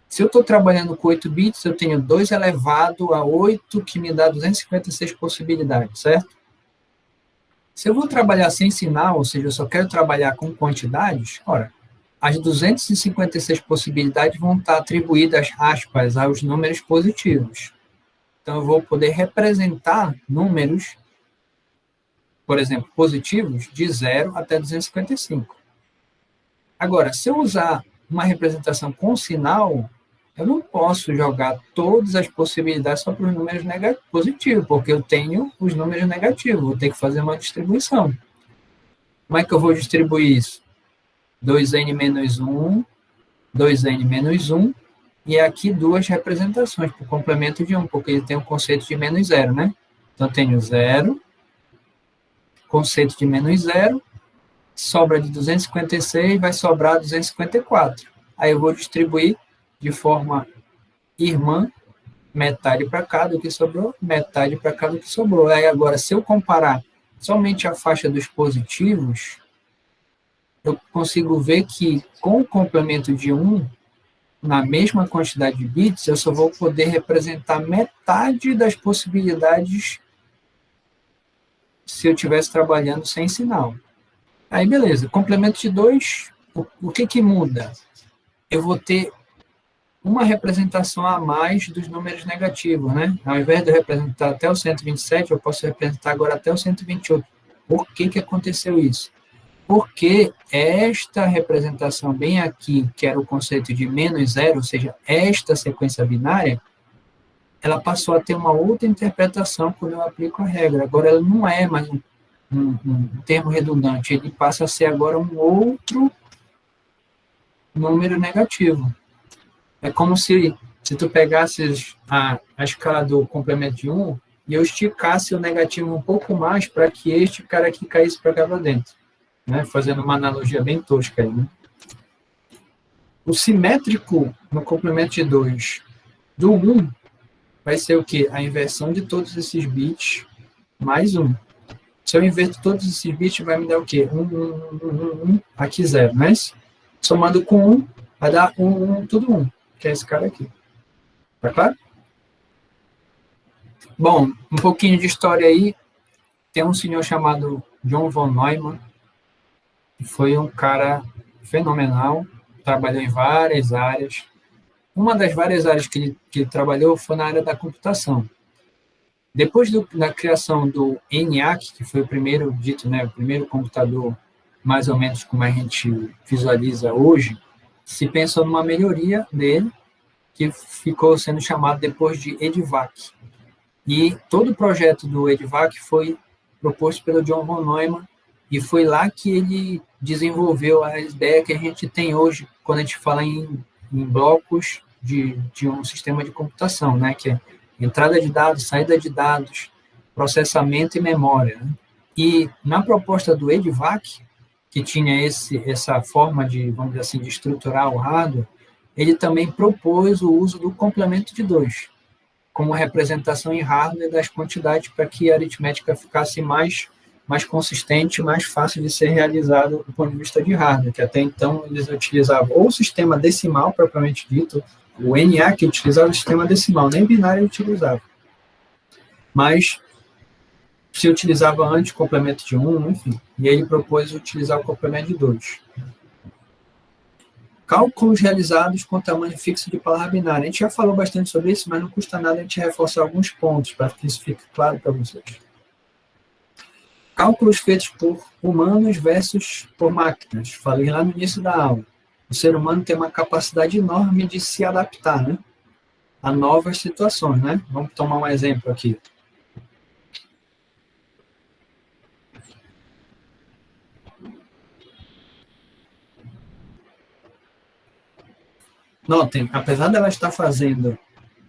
Se eu estou trabalhando com 8 bits, eu tenho 2 elevado a 8, que me dá 256 possibilidades, certo? Se eu vou trabalhar sem sinal, ou seja, eu só quero trabalhar com quantidades, ora, as 256 possibilidades vão estar atribuídas, aspas, aos números positivos. Então, eu vou poder representar números, por exemplo, positivos, de 0 até 255. Agora, se eu usar uma representação com sinal, eu não posso jogar todas as possibilidades só para os números positivos, porque eu tenho os números negativos, vou ter que fazer uma distribuição. Como é que eu vou distribuir isso? 2n menos 1, 2n menos 1, e aqui duas representações por complemento de 1, porque ele tem o conceito de menos 0, né? Então, eu tenho 0, conceito de menos 0, sobra de 256, vai sobrar 254. Aí eu vou distribuir de forma irmã, metade para cá do que sobrou, metade para cá do que sobrou. Aí agora, se eu comparar somente a faixa dos positivos, eu consigo ver que com o complemento de 1, na mesma quantidade de bits, eu só vou poder representar metade das possibilidades se eu estivesse trabalhando sem sinal. Aí, beleza. Complemento de 2, o que muda? Eu vou ter uma representação a mais dos números negativos, né? Ao invés de eu representar até o 127, eu posso representar agora até o 128. Por que aconteceu isso? Porque esta representação bem aqui, que era o conceito de menos 0, ou seja, esta sequência binária, ela passou a ter uma outra interpretação quando eu aplico a regra. Agora, ela não é mais um termo redundante, ele passa a ser agora um outro número negativo. É como se tu pegasses a escala do complemento de 1 e eu esticasse o negativo um pouco mais para que este cara aqui caísse para cá para dentro. Né? Fazendo uma analogia bem tosca aí. Né? O simétrico no complemento de 2 do 1 vai ser o quê? A inversão de todos esses bits mais 1. Se eu inverto todos esses bits, vai me dar o quê? 1, aqui 0, não é isso? Somando com 1, vai dar 1, tudo 1, que é esse cara aqui. Tá claro? Bom, um pouquinho de história aí. Tem um senhor chamado John von Neumann, que foi um cara fenomenal, trabalhou em várias áreas. Uma das várias áreas que ele trabalhou foi na área da computação. Depois da criação do ENIAC, que foi o primeiro dito, né, o primeiro computador, mais ou menos como a gente visualiza hoje, se pensou numa melhoria dele, que ficou sendo chamado depois de EDVAC. E todo o projeto do EDVAC foi proposto pelo John von Neumann, e foi lá que ele desenvolveu a ideia que a gente tem hoje, quando a gente fala em blocos de um sistema de computação, né, que é entrada de dados, saída de dados, processamento e memória. Né? E na proposta do EDVAC, que tinha essa forma de, vamos dizer assim, de estruturar o hardware, ele também propôs o uso do complemento de 2, como representação em hardware das quantidades para que a aritmética ficasse mais consistente, mais fácil de ser realizado do ponto de vista de hardware, que até então eles utilizavam ou o sistema decimal, propriamente dito, o ENIAC utilizava o sistema decimal, nem binário ele utilizava. Mas se utilizava antes o complemento de 1, enfim, e ele propôs utilizar o complemento de 2. Cálculos realizados com tamanho fixo de palavra binária. A gente já falou bastante sobre isso, mas não custa nada a gente reforçar alguns pontos, para que isso fique claro para vocês. Cálculos feitos por humanos versus por máquinas. Falei lá no início da aula. O ser humano tem uma capacidade enorme de se adaptar, né, a novas situações. Né? Vamos tomar um exemplo aqui. Notem, apesar dela estar fazendo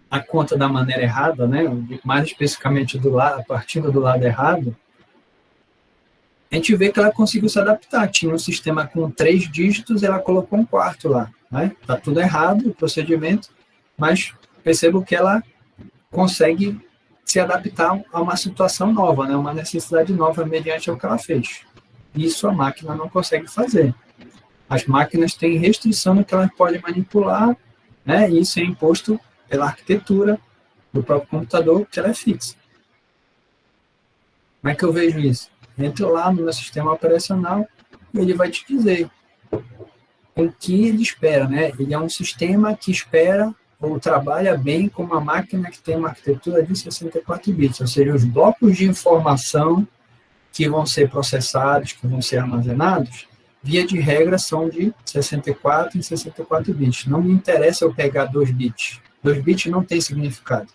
a conta da maneira errada, né, mais especificamente partindo do lado errado, a gente vê que ela conseguiu se adaptar. Tinha um sistema com 3 dígitos, ela colocou um quarto lá. Né? Tá tudo errado o procedimento, mas percebo que ela consegue se adaptar a uma situação nova, né? Uma necessidade nova mediante o que ela fez. Isso a máquina não consegue fazer. As máquinas têm restrição no que elas podem manipular, né? E isso é imposto pela arquitetura do próprio computador, que ela é fixa. Como é que eu vejo isso? Entro lá no meu sistema operacional e ele vai te dizer o que ele espera, né? Ele é um sistema que espera ou trabalha bem com uma máquina que tem uma arquitetura de 64 bits, ou seja, os blocos de informação que vão ser processados, que vão ser armazenados, via de regra são de 64 em 64 bits. Não me interessa eu pegar 2 bits. 2 bits não tem significado.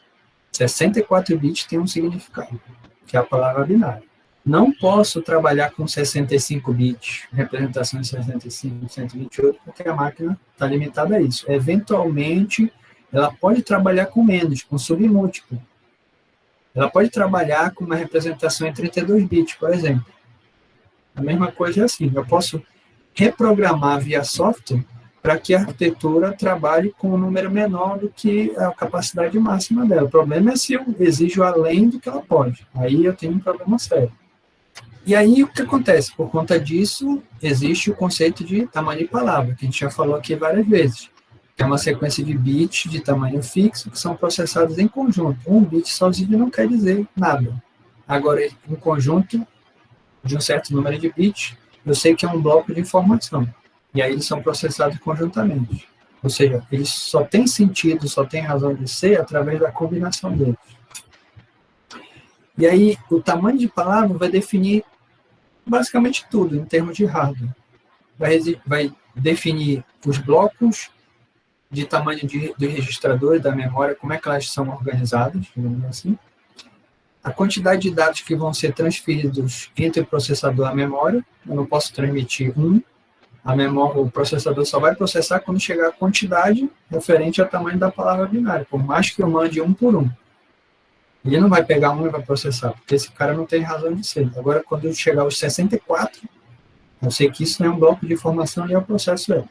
64 bits tem um significado, que é a palavra binária. Não posso trabalhar com 65 bits, representação em 65, 128, porque a máquina está limitada a isso. Eventualmente, ela pode trabalhar com menos, com submúltiplo. Ela pode trabalhar com uma representação em 32 bits, por exemplo. A mesma coisa é assim, eu posso reprogramar via software para que a arquitetura trabalhe com um número menor do que a capacidade máxima dela. O problema é se eu exijo além do que ela pode. Aí eu tenho um problema sério. E aí o que acontece? Por conta disso, existe o conceito de tamanho de palavra, que a gente já falou aqui várias vezes. Que é uma sequência de bits de tamanho fixo que são processados em conjunto. Um bit sozinho não quer dizer nada. Agora, um conjunto de um certo número de bits, eu sei que é um bloco de informação. E aí eles são processados conjuntamente. Ou seja, eles só têm sentido, só têm razão de ser através da combinação deles. E aí, o tamanho de palavra vai definir basicamente tudo, em termos de hardware. Vai definir os blocos de tamanho dos registradores da memória, como é que elas são organizadas, digamos assim. A quantidade de dados que vão ser transferidos entre o processador e a memória. Eu não posso transmitir o processador só vai processar quando chegar a quantidade referente ao tamanho da palavra binária, por mais que eu mande um por um. Ele não vai pegar um e vai processar, porque esse cara não tem razão de ser. Agora, quando eu chegar aos 64, eu sei que isso não é um bloco de informação e eu processo ele.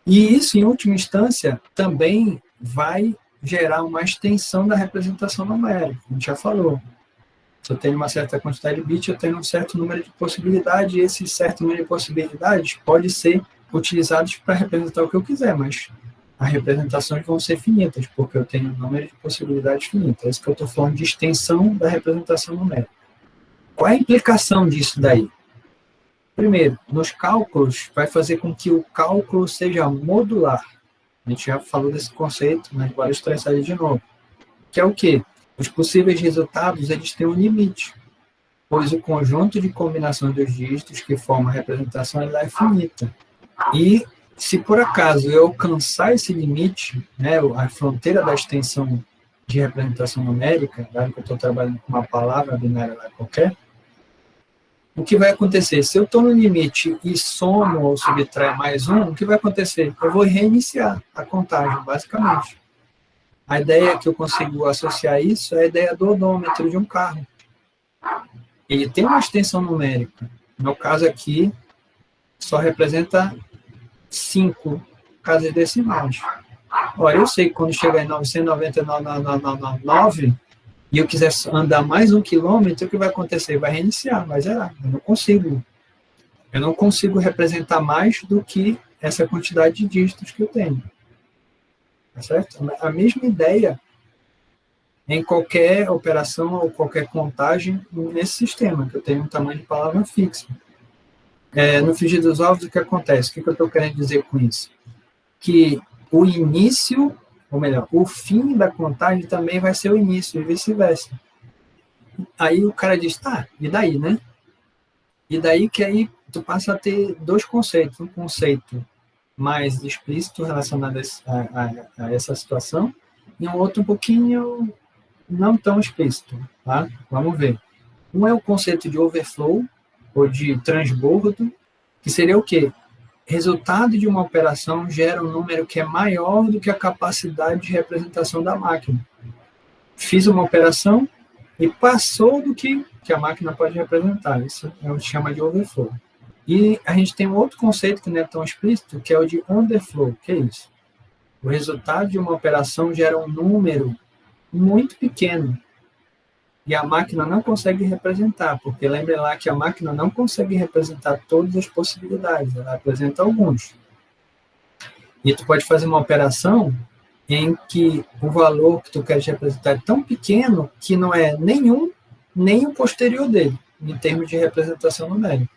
E isso, em última instância, também vai gerar uma extensão da representação numérica. A gente já falou. Se eu tenho uma certa quantidade de bits, eu tenho um certo número de possibilidades, e esse certo número de possibilidades pode ser utilizados para representar o que eu quiser, mas as representações vão ser finitas, porque eu tenho um número de possibilidades finitas. É isso que eu estou falando de extensão da representação numérica. Qual é a implicação disso daí? Primeiro, nos cálculos, vai fazer com que o cálculo seja modular. A gente já falou desse conceito, mas vale estressar ele de novo. Que é o quê? Os possíveis resultados, eles têm um limite, pois o conjunto de combinações dos dígitos que forma a representação ela é finita. E, se por acaso eu alcançar esse limite, né, a fronteira da extensão de representação numérica, dado que eu estou trabalhando com uma palavra binária lá qualquer, o que vai acontecer? Se eu estou no limite e somo ou subtraio mais um, o que vai acontecer? Eu vou reiniciar a contagem, basicamente. A ideia que eu consigo associar isso é a ideia do odômetro de um carro. Ele tem uma extensão numérica. No caso aqui, só representa 5 casas decimais. Ora, eu sei que quando chegar em 999,999, e eu quiser andar mais 1 quilômetro, o que vai acontecer? Vai reiniciar, vai zerar. Eu não consigo representar mais do que essa quantidade de dígitos que eu tenho. Tá certo? A mesma ideia em qualquer operação ou qualquer contagem nesse sistema, que eu tenho um tamanho de palavra fixo. No frigir dos ovos, o que acontece? O que eu estou querendo dizer com isso? Que o início, ou melhor, o fim da contagem também vai ser o início, e vice-versa. Aí o cara diz, tá, e daí, né? E daí que aí tu passa a ter dois conceitos. Um conceito mais explícito relacionado a essa situação, e um outro um pouquinho não tão explícito, tá? Vamos ver. Um é o conceito de overflow, ou de transbordo, que seria o quê? Resultado de uma operação gera um número que é maior do que a capacidade de representação da máquina. Fiz uma operação e passou do que a máquina pode representar. Isso é o que chama de overflow. E a gente tem um outro conceito que não é tão explícito, que é o de underflow. Que é isso? O resultado de uma operação gera um número muito pequeno e a máquina não consegue representar, porque lembre lá que a máquina não consegue representar todas as possibilidades, ela apresenta alguns. E tu pode fazer uma operação em que o valor que tu quer representar é tão pequeno que não é nenhum, nem o posterior dele, em termos de representação numérica.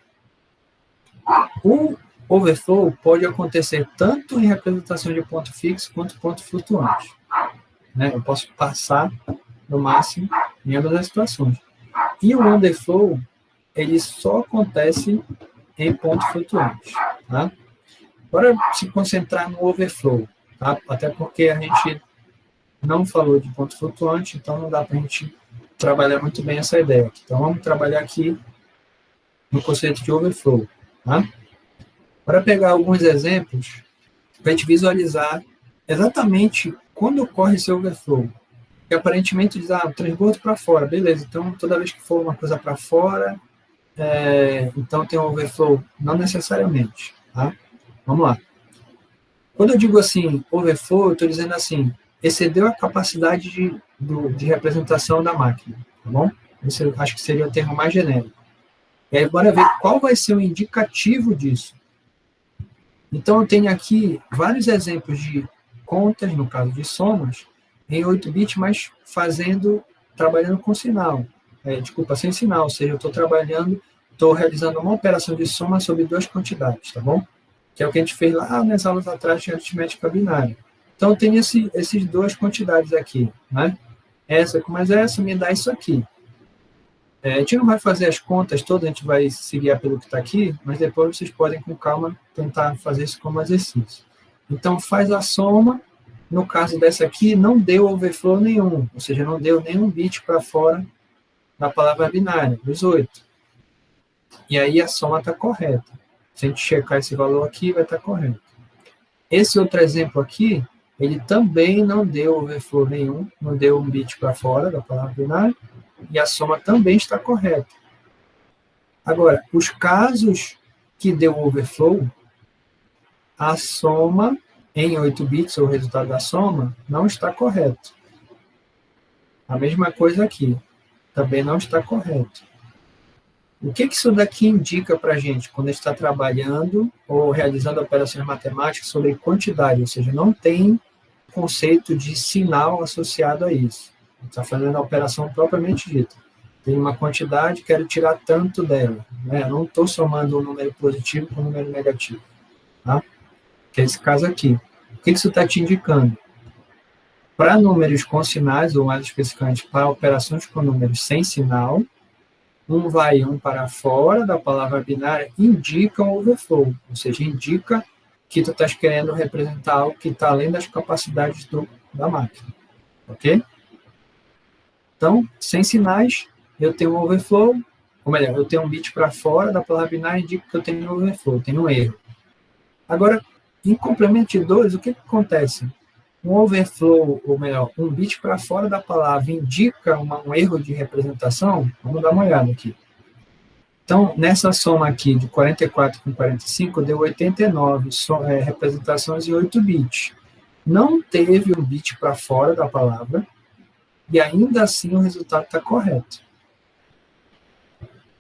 overflow pode acontecer tanto em representação de ponto fixo quanto ponto flutuante. Né? Eu posso passar no máximo em ambas as situações. E o underflow, ele só acontece em pontos flutuantes. Tá? Agora, se concentrar no overflow, tá? Até porque a gente não falou de ponto flutuante, então não dá para a gente trabalhar muito bem essa ideia aqui. Então, vamos trabalhar aqui no conceito de overflow. Tá? Para pegar alguns exemplos, para a gente visualizar exatamente quando ocorre esse overflow. Que aparentemente diz, o transbordo para fora, beleza, então toda vez que for uma coisa para fora, então tem um overflow, não necessariamente, tá? Vamos lá. Quando eu digo assim, overflow, eu estou dizendo assim, excedeu a capacidade de representação da máquina, tá bom? Esse eu acho que seria o termo mais genérico. E aí, bora ver qual vai ser o indicativo disso. Então, eu tenho aqui vários exemplos de contas, no caso de somas, em 8 bits, mas trabalhando com sinal. Sem sinal, ou seja, eu estou realizando uma operação de soma sobre duas quantidades, tá bom? Que é o que a gente fez lá nas aulas atrás de aritmética binária. Então, eu tenho essas duas quantidades aqui, né? Essa mais essa me dá isso aqui. A gente não vai fazer as contas todas, a gente vai se guiar pelo que está aqui, mas depois vocês podem, com calma, tentar fazer isso como exercício. Então, faz a soma. No caso dessa aqui, não deu overflow nenhum, ou seja, não deu nenhum bit para fora da palavra binária, dos 8. E aí a soma está correta. Se a gente checar esse valor aqui, vai estar correto. Esse outro exemplo aqui, ele também não deu overflow nenhum, não deu um bit para fora da palavra binária, e a soma também está correta. Agora, os casos que deu overflow, a soma em 8 bits, o resultado da soma, não está correto. A mesma coisa aqui, também não está correto. O que isso daqui indica para a gente quando a gente está trabalhando ou realizando operações matemáticas sobre quantidade, ou seja, não tem conceito de sinal associado a isso. A gente está fazendo a operação propriamente dita. Tem uma quantidade, quero tirar tanto dela. Né? Eu não estou somando um número positivo com um número negativo. Tá? Que é esse caso aqui. O que isso está te indicando? Para números com sinais, ou mais especificamente para operações com números sem sinal, um vai e um para fora da palavra binária indica um overflow, ou seja, indica que tu estás querendo representar algo que está além das capacidades da máquina. Ok? Então, sem sinais, eu tenho um overflow, ou melhor, eu tenho um bit para fora da palavra binária, indica que eu tenho um overflow, tenho um erro. Agora, em complemento de 2, o que acontece? Um overflow, ou melhor, um bit para fora da palavra indica um erro de representação? Vamos dar uma olhada aqui. Então, nessa soma aqui de 44 com 45, deu 89 representações em 8 bits. Não teve um bit para fora da palavra, e ainda assim o resultado está correto.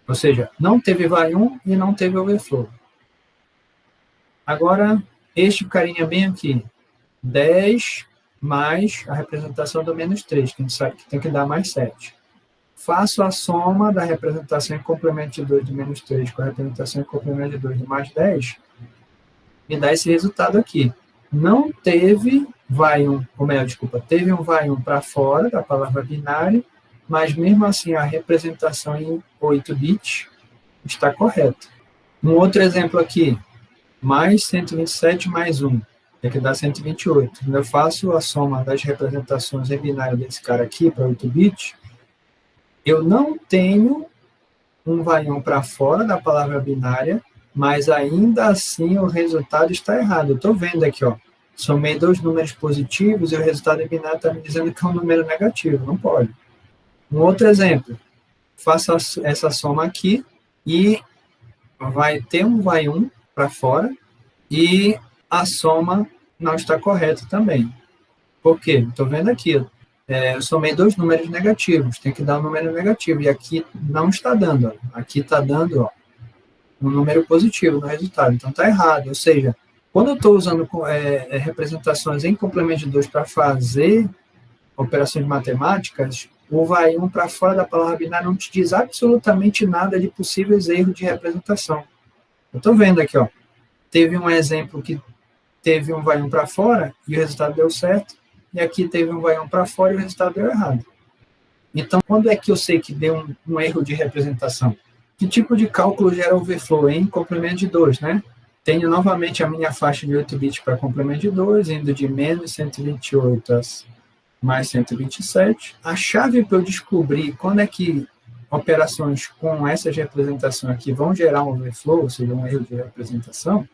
Ou seja, não teve vai 1 e não teve overflow. Agora, este carinha bem aqui, 10 mais a representação do menos 3, que a gente sabe que tem que dar mais 7. Faço a soma da representação em complemento de 2 do menos 3 com a representação em complemento de 2 do mais 10, me dá esse resultado aqui. Não teve vai 1, ou melhor, desculpa, teve um vai 1 para fora da palavra binária, mas mesmo assim a representação em 8 bits está correta. Um outro exemplo aqui, mais 127 mais 1, tem que dar 128. Quando eu faço a soma das representações em binário desse cara aqui para 8 bits, eu não tenho um vai 1 para fora da palavra binária, mas ainda assim o resultado está errado. Eu estou vendo aqui, ó, somei 2 números positivos e o resultado em binário está me dizendo que é um número negativo. Não pode. Um outro exemplo, faço essa soma aqui e vai ter um vai 1 para fora e a soma não está correta também. Por quê? Estou vendo aqui, eu somei 2 números negativos, tem que dar um número negativo, e aqui não está dando, ó. Aqui está dando, ó, um número positivo no resultado, então está errado. Ou seja, quando eu estou usando representações em complemento de 2 para fazer operações matemáticas, o vai 1 para fora da palavra binária não te diz absolutamente nada de possíveis erros de representação. Eu estou vendo aqui, ó, teve um exemplo que teve um vai 1 para fora e o resultado deu certo, e aqui teve um vai 1 para fora e o resultado deu errado. Então, quando é que eu sei que deu um erro de representação? Que tipo de cálculo gera overflow? Em complemento de 2, né? Tenho novamente a minha faixa de 8 bits para complemento de 2, indo de menos 128 a mais 127. A chave para eu descobrir quando é que operações com essas representações aqui vão gerar um overflow, ou seja, um erro de representação,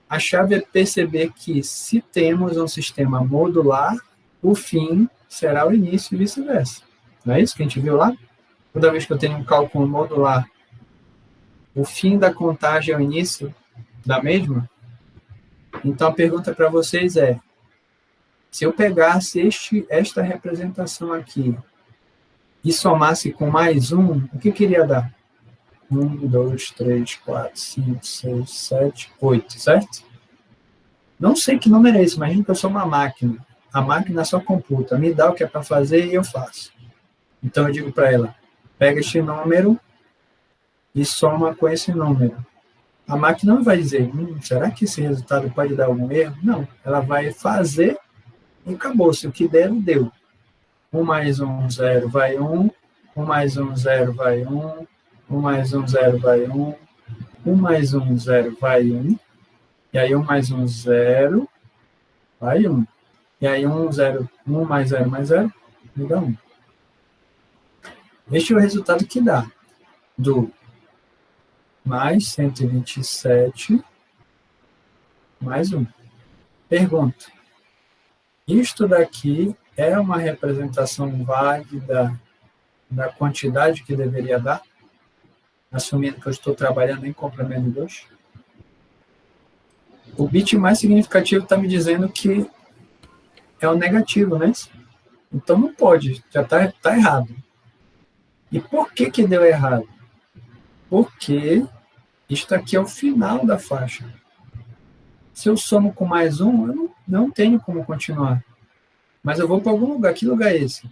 a chave é perceber que se temos um sistema modular, o fim será o início e vice-versa. Não é isso que a gente viu lá? Toda vez que eu tenho um cálculo modular, o fim da contagem é o início da mesma? Então, a pergunta para vocês é, se eu pegasse esta representação aqui e somasse com mais um, o que queria dar? 1, 2, 3, 4, 5, 6, 7, 8, certo? Não sei que número é esse, imagina que eu sou uma máquina. A máquina só computa, me dá o que é para fazer e eu faço. Então, eu digo para ela, pega este número e soma com esse número. A máquina não vai dizer, será que esse resultado pode dar algum erro? Não, ela vai fazer e acabou-se. O que der, deu. 1 mais 1, 0, vai 1. 1 mais 1, 0, vai 1. 1 mais 1, 0, vai 1. 1 mais 1, 0, vai 1. E aí 1 mais 1, 0, vai 1. E aí 1, 0, 1 mais 0 mais 0, me dá 1. Este é o resultado que dá do mais 127 mais 1. Pergunta. Isto daqui é uma representação válida da quantidade que deveria dar? Assumindo que eu estou trabalhando em complemento de 2? O bit mais significativo está me dizendo que é o negativo, né? Então não pode, já está errado. E por que que deu errado? Porque isto aqui é o final da faixa. Se eu somo com mais um, eu não tenho como continuar. Mas eu vou para algum lugar. Que lugar é esse?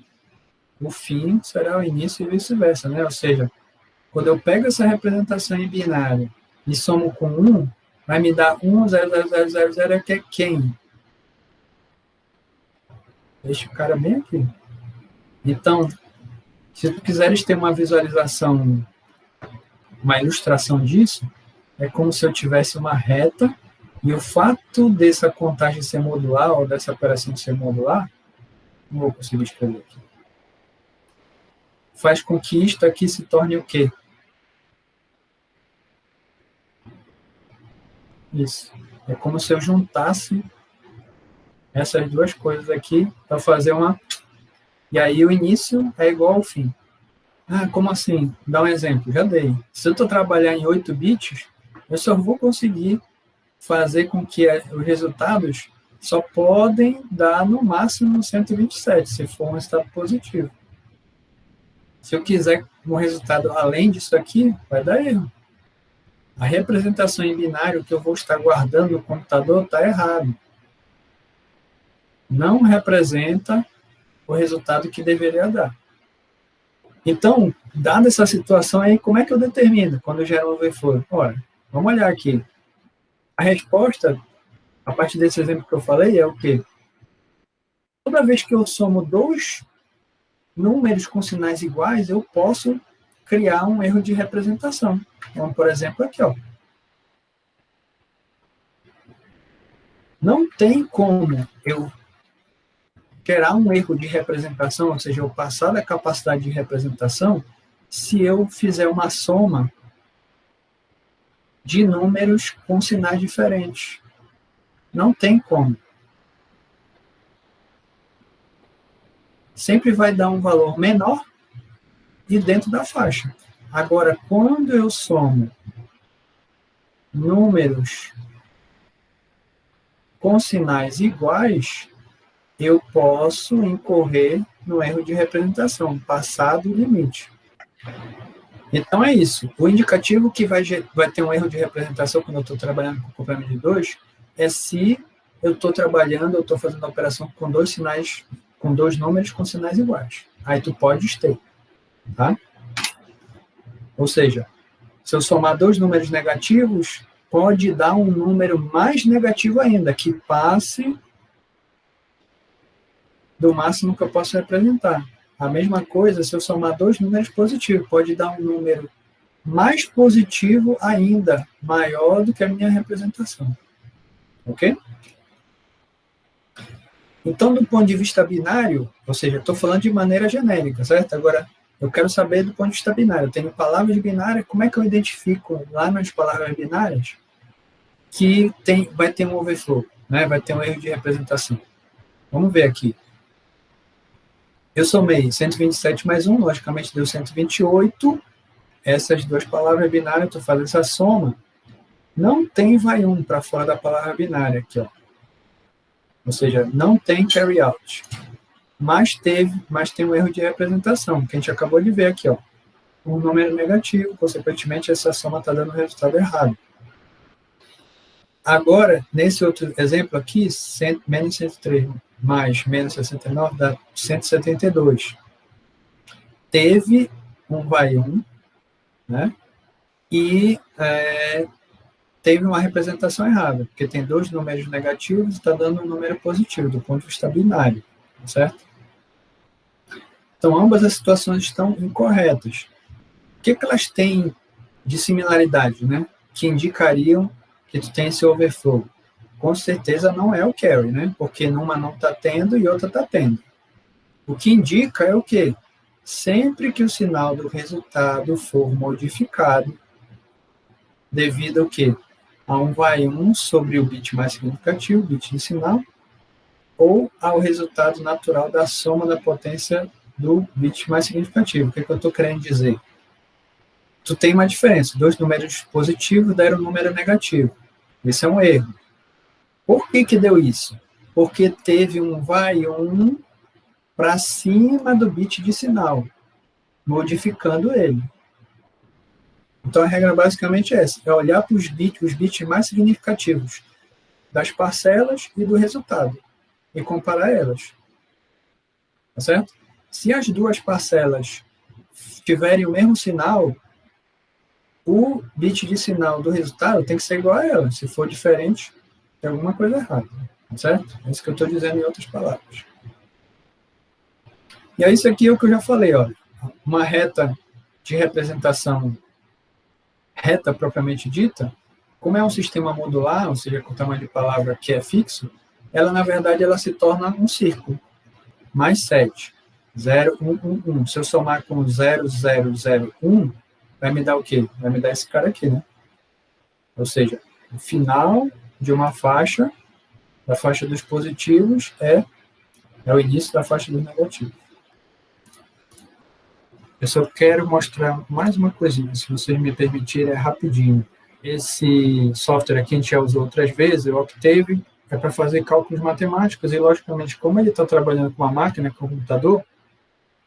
O fim será o início e vice-versa, né? Ou seja, quando eu pego essa representação em binário e somo com 1, vai me dar 1, 0, 0, 0, 0, 0, que é quem? Deixa o cara bem aqui. Então, se tu quiseres ter uma visualização, uma ilustração disso, é como se eu tivesse uma reta e o fato dessa contagem ser modular ou dessa operação ser modular, não vou conseguir escrever aqui, faz com que isto aqui se torne o quê? Isso. É como se eu juntasse essas duas coisas aqui para fazer uma... E aí o início é igual ao fim. Ah, como assim? Dá um exemplo. Já dei. Se eu estou trabalhando em 8 bits, eu só vou conseguir fazer com que os resultados só podem dar no máximo 127, se for um resultado positivo. Se eu quiser um resultado além disso aqui, vai dar erro. A representação em binário que eu vou estar guardando no computador está errado. Não representa o resultado que deveria dar. Então, dada essa situação aí, como é que eu determino quando eu gero um overflow? Ora, vamos olhar aqui. A resposta, a partir desse exemplo que eu falei, é o quê? Toda vez que eu somo dois números com sinais iguais, eu posso criar um erro de representação. Como, por exemplo, aqui, ó. Não tem como eu gerar um erro de representação, ou seja, eu passar da capacidade de representação, se eu fizer uma soma de números com sinais diferentes. Não tem como. Sempre vai dar um valor menor e dentro da faixa. Agora, quando eu somo números com sinais iguais, eu posso incorrer no erro de representação, passar do limite. Então, é isso. O indicativo que vai ter um erro de representação quando eu estou trabalhando com complemento de 2 é se eu estou trabalhando, eu estou fazendo a operação com dois sinais, com dois números com sinais iguais. Aí tu pode ter, tá? Ou seja, se eu somar dois números negativos, pode dar um número mais negativo ainda, que passe do máximo que eu posso representar. A mesma coisa, se eu somar dois números positivos, pode dar um número mais positivo ainda, maior do que a minha representação. Ok? Então, do ponto de vista binário, ou seja, estou falando de maneira genérica, certo? Agora, eu quero saber do ponto de vista binário. Eu tenho palavras binárias, como é que eu identifico lá nas palavras binárias que vai ter um overflow, né? Vai ter um erro de representação. Vamos ver aqui. Eu somei 127 mais 1, logicamente deu 128. Essas duas palavras binárias, estou fazendo essa soma. Não tem vai 1 para fora da palavra binária aqui, ó. Ou seja, não tem carry out. Mas tem um erro de representação, que a gente acabou de ver aqui, ó. Um número negativo, consequentemente, essa soma está dando o resultado errado. Agora, nesse outro exemplo aqui, menos 103 mais menos 69 dá 172. Teve um vai 1, né? E teve uma representação errada, porque tem dois números negativos e está dando um número positivo, do ponto de vista binário, certo? Então, ambas as situações estão incorretas. O que elas têm de similaridade, né? Que indicariam que tu tem esse overflow? Com certeza não é o carry, né? Porque numa não está tendo e outra está tendo. O que indica é o quê? Sempre que o sinal do resultado for modificado, devido ao quê? A um vai 1 sobre o bit mais significativo, bit de sinal, ou ao resultado natural da soma da potência do bit mais significativo. O que eu estou querendo dizer? Tu tem uma diferença. Dois números positivos deram um número negativo. Esse é um erro. Por que deu isso? Porque teve um vai 1 para cima do bit de sinal, modificando ele. Então, a regra basicamente é essa. É olhar para os bits mais significativos das parcelas e do resultado, e comparar elas. Tá certo? Se as duas parcelas tiverem o mesmo sinal, o bit de sinal do resultado tem que ser igual a ela. Se for diferente, tem alguma coisa errada. Tá certo? É isso que eu estou dizendo em outras palavras. E aí, isso aqui é o que eu já falei. Ó. Uma reta de representação reta propriamente dita, como é um sistema modular, ou seja, com tamanho de palavra que é fixo, ela, na verdade, ela se torna um círculo. Mais 7. 0, 1, 1, 1. Se eu somar com 0, 0, 0, 1, vai me dar o quê? Vai me dar esse cara aqui, né? Ou seja, o final de uma faixa, da faixa dos positivos, é o início da faixa dos negativos. Eu só quero mostrar mais uma coisinha, se vocês me permitirem, é rapidinho. Esse software aqui a gente já usou outras vezes, o Octave, é para fazer cálculos matemáticos, e logicamente, como ele está trabalhando com a máquina, com o computador,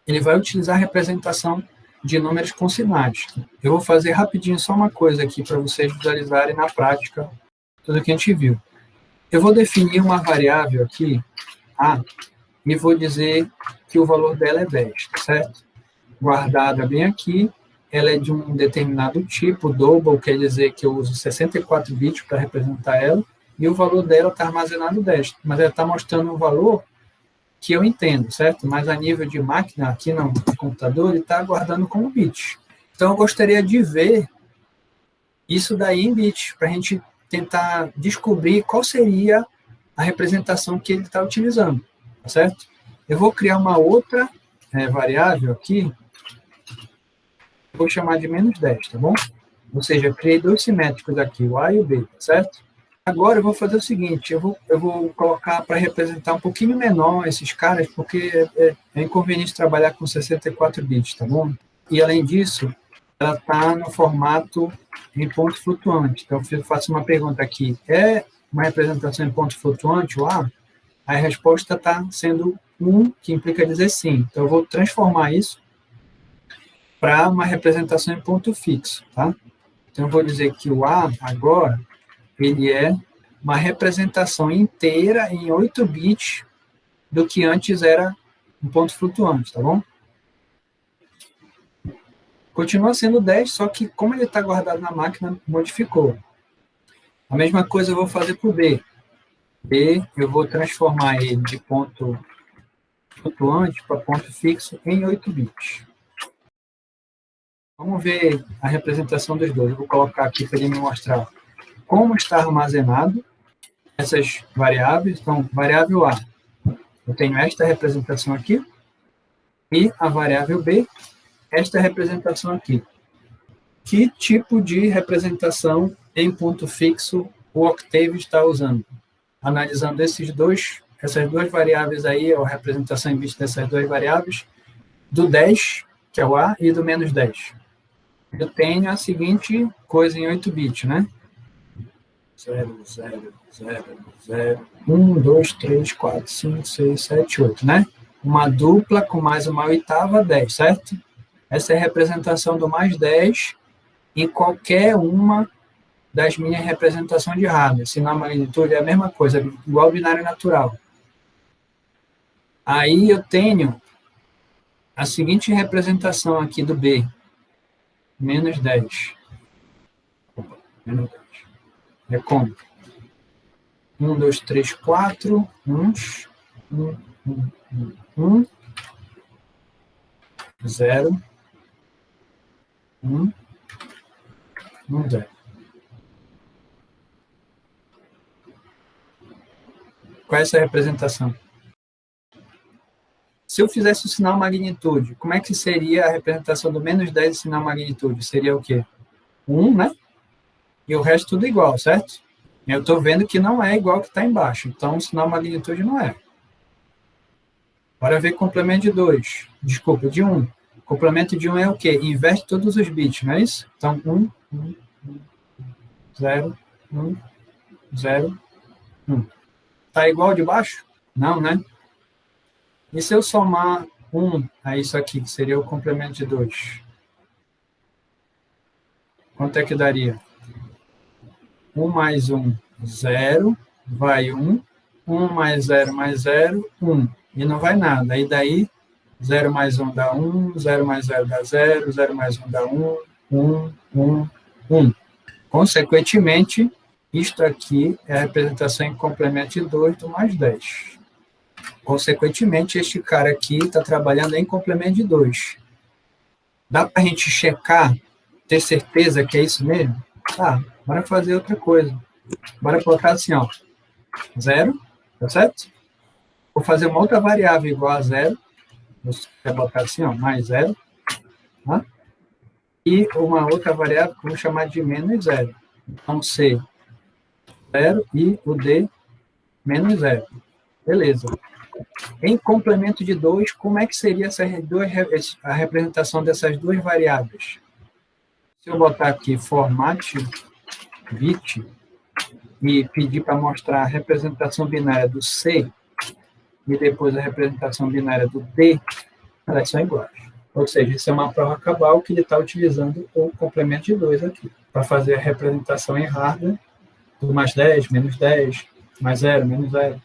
ele vai utilizar a representação de números com sinais. Eu vou fazer rapidinho só uma coisa aqui para vocês visualizarem na prática tudo que a gente viu. Eu vou definir uma variável aqui, A, e vou dizer que o valor dela é 10, certo? Guardada bem aqui, ela é de um determinado tipo, double, quer dizer que eu uso 64 bits para representar ela, e o valor dela está armazenado 10, mas ela está mostrando um valor que eu entendo, certo? Mas a nível de máquina, aqui no computador, ele está guardando como bit. Então, eu gostaria de ver isso daí em bits, para a gente tentar descobrir qual seria a representação que ele está utilizando, tá certo? Eu vou criar uma outra variável aqui, vou chamar de menos 10, tá bom? Ou seja, eu criei dois simétricos aqui, o A e o B, tá certo? Agora eu vou fazer o seguinte, eu vou colocar para representar um pouquinho menor esses caras, porque é inconveniente trabalhar com 64 bits, tá bom? E além disso, ela está no formato em ponto flutuante. Então eu faço uma pergunta aqui, é uma representação em ponto flutuante, o A? A resposta está sendo 1, que implica dizer sim. Então eu vou transformar isso para uma representação em ponto fixo, tá? Então eu vou dizer que o A agora ele é uma representação inteira em 8 bits do que antes era um ponto flutuante, tá bom? Continua sendo 10, só que como ele está guardado na máquina, modificou. A mesma coisa eu vou fazer para o B. B, eu vou transformar ele de ponto flutuante para ponto fixo em 8 bits. Vamos ver a representação dos dois. Eu vou colocar aqui para ele me mostrar como está armazenado essas variáveis. Então, variável A, eu tenho esta representação aqui, e a variável B, esta representação aqui. Que tipo de representação em ponto fixo o Octave está usando? Analisando essas duas variáveis aí, a representação em bits dessas duas variáveis, do 10, que é o A, e do menos 10. Eu tenho a seguinte coisa em 8 bits, né? 0, 0, 0, 0, 1, 2, 3, 4, 5, 6, 7, 8, né? Uma dupla com mais uma oitava, 10, certo? Essa é a representação do mais 10 em qualquer uma das minhas representações de hardware. Sinal magnitude é a mesma coisa, igual ao binário natural. Aí eu tenho a seguinte representação aqui do B, menos 10. Opa, menos 10. É como? 1, 2, 3, 4, 1, 0, 1, 0. Qual é essa representação? Se eu fizesse o sinal magnitude, como é que seria a representação do menos 10 do sinal magnitude? Seria o quê? 1, né? E o resto tudo igual, certo? Eu estou vendo que não é igual que está embaixo. Então, o sinal magnitude não é. Bora ver complemento de 2. Desculpa, de 1. Complemento de 1 é o quê? Inverte todos os bits, não é isso? Então, 1, 0, 1, 0, 1. Está igual de baixo? Não, né? E se eu somar 1 a isso aqui, que seria o complemento de 2? Quanto é que daria? 1 mais 1, 0, vai 1. 1 mais 0, 1. E não vai nada. Aí daí, 0 mais 1 dá 1, 0 mais 0 dá 0, 0 mais 1 dá 1, 1, 1, 1. Consequentemente, isto aqui é a representação em complemento de 2 do mais 10. Consequentemente, este cara aqui está trabalhando em complemento de 2. Dá para a gente checar, ter certeza que é isso mesmo? Tá, bora fazer outra coisa. Bora colocar assim, ó, 0, tá certo? Vou fazer uma outra variável igual a 0. Vou botar assim, ó, mais 0. Tá? E uma outra variável que eu vou chamar de menos 0. Então, C, 0 e o D, menos 0. Beleza. Em complemento de 2, como é que seria a representação dessas duas variáveis? Se eu botar aqui format bit e pedir para mostrar a representação binária do C e depois a representação binária do D, elas são iguais. Ou seja, isso é uma prova cabal que ele está utilizando o complemento de 2 aqui, para fazer a representação em hardware do mais 10, menos 10, mais 0, menos 0.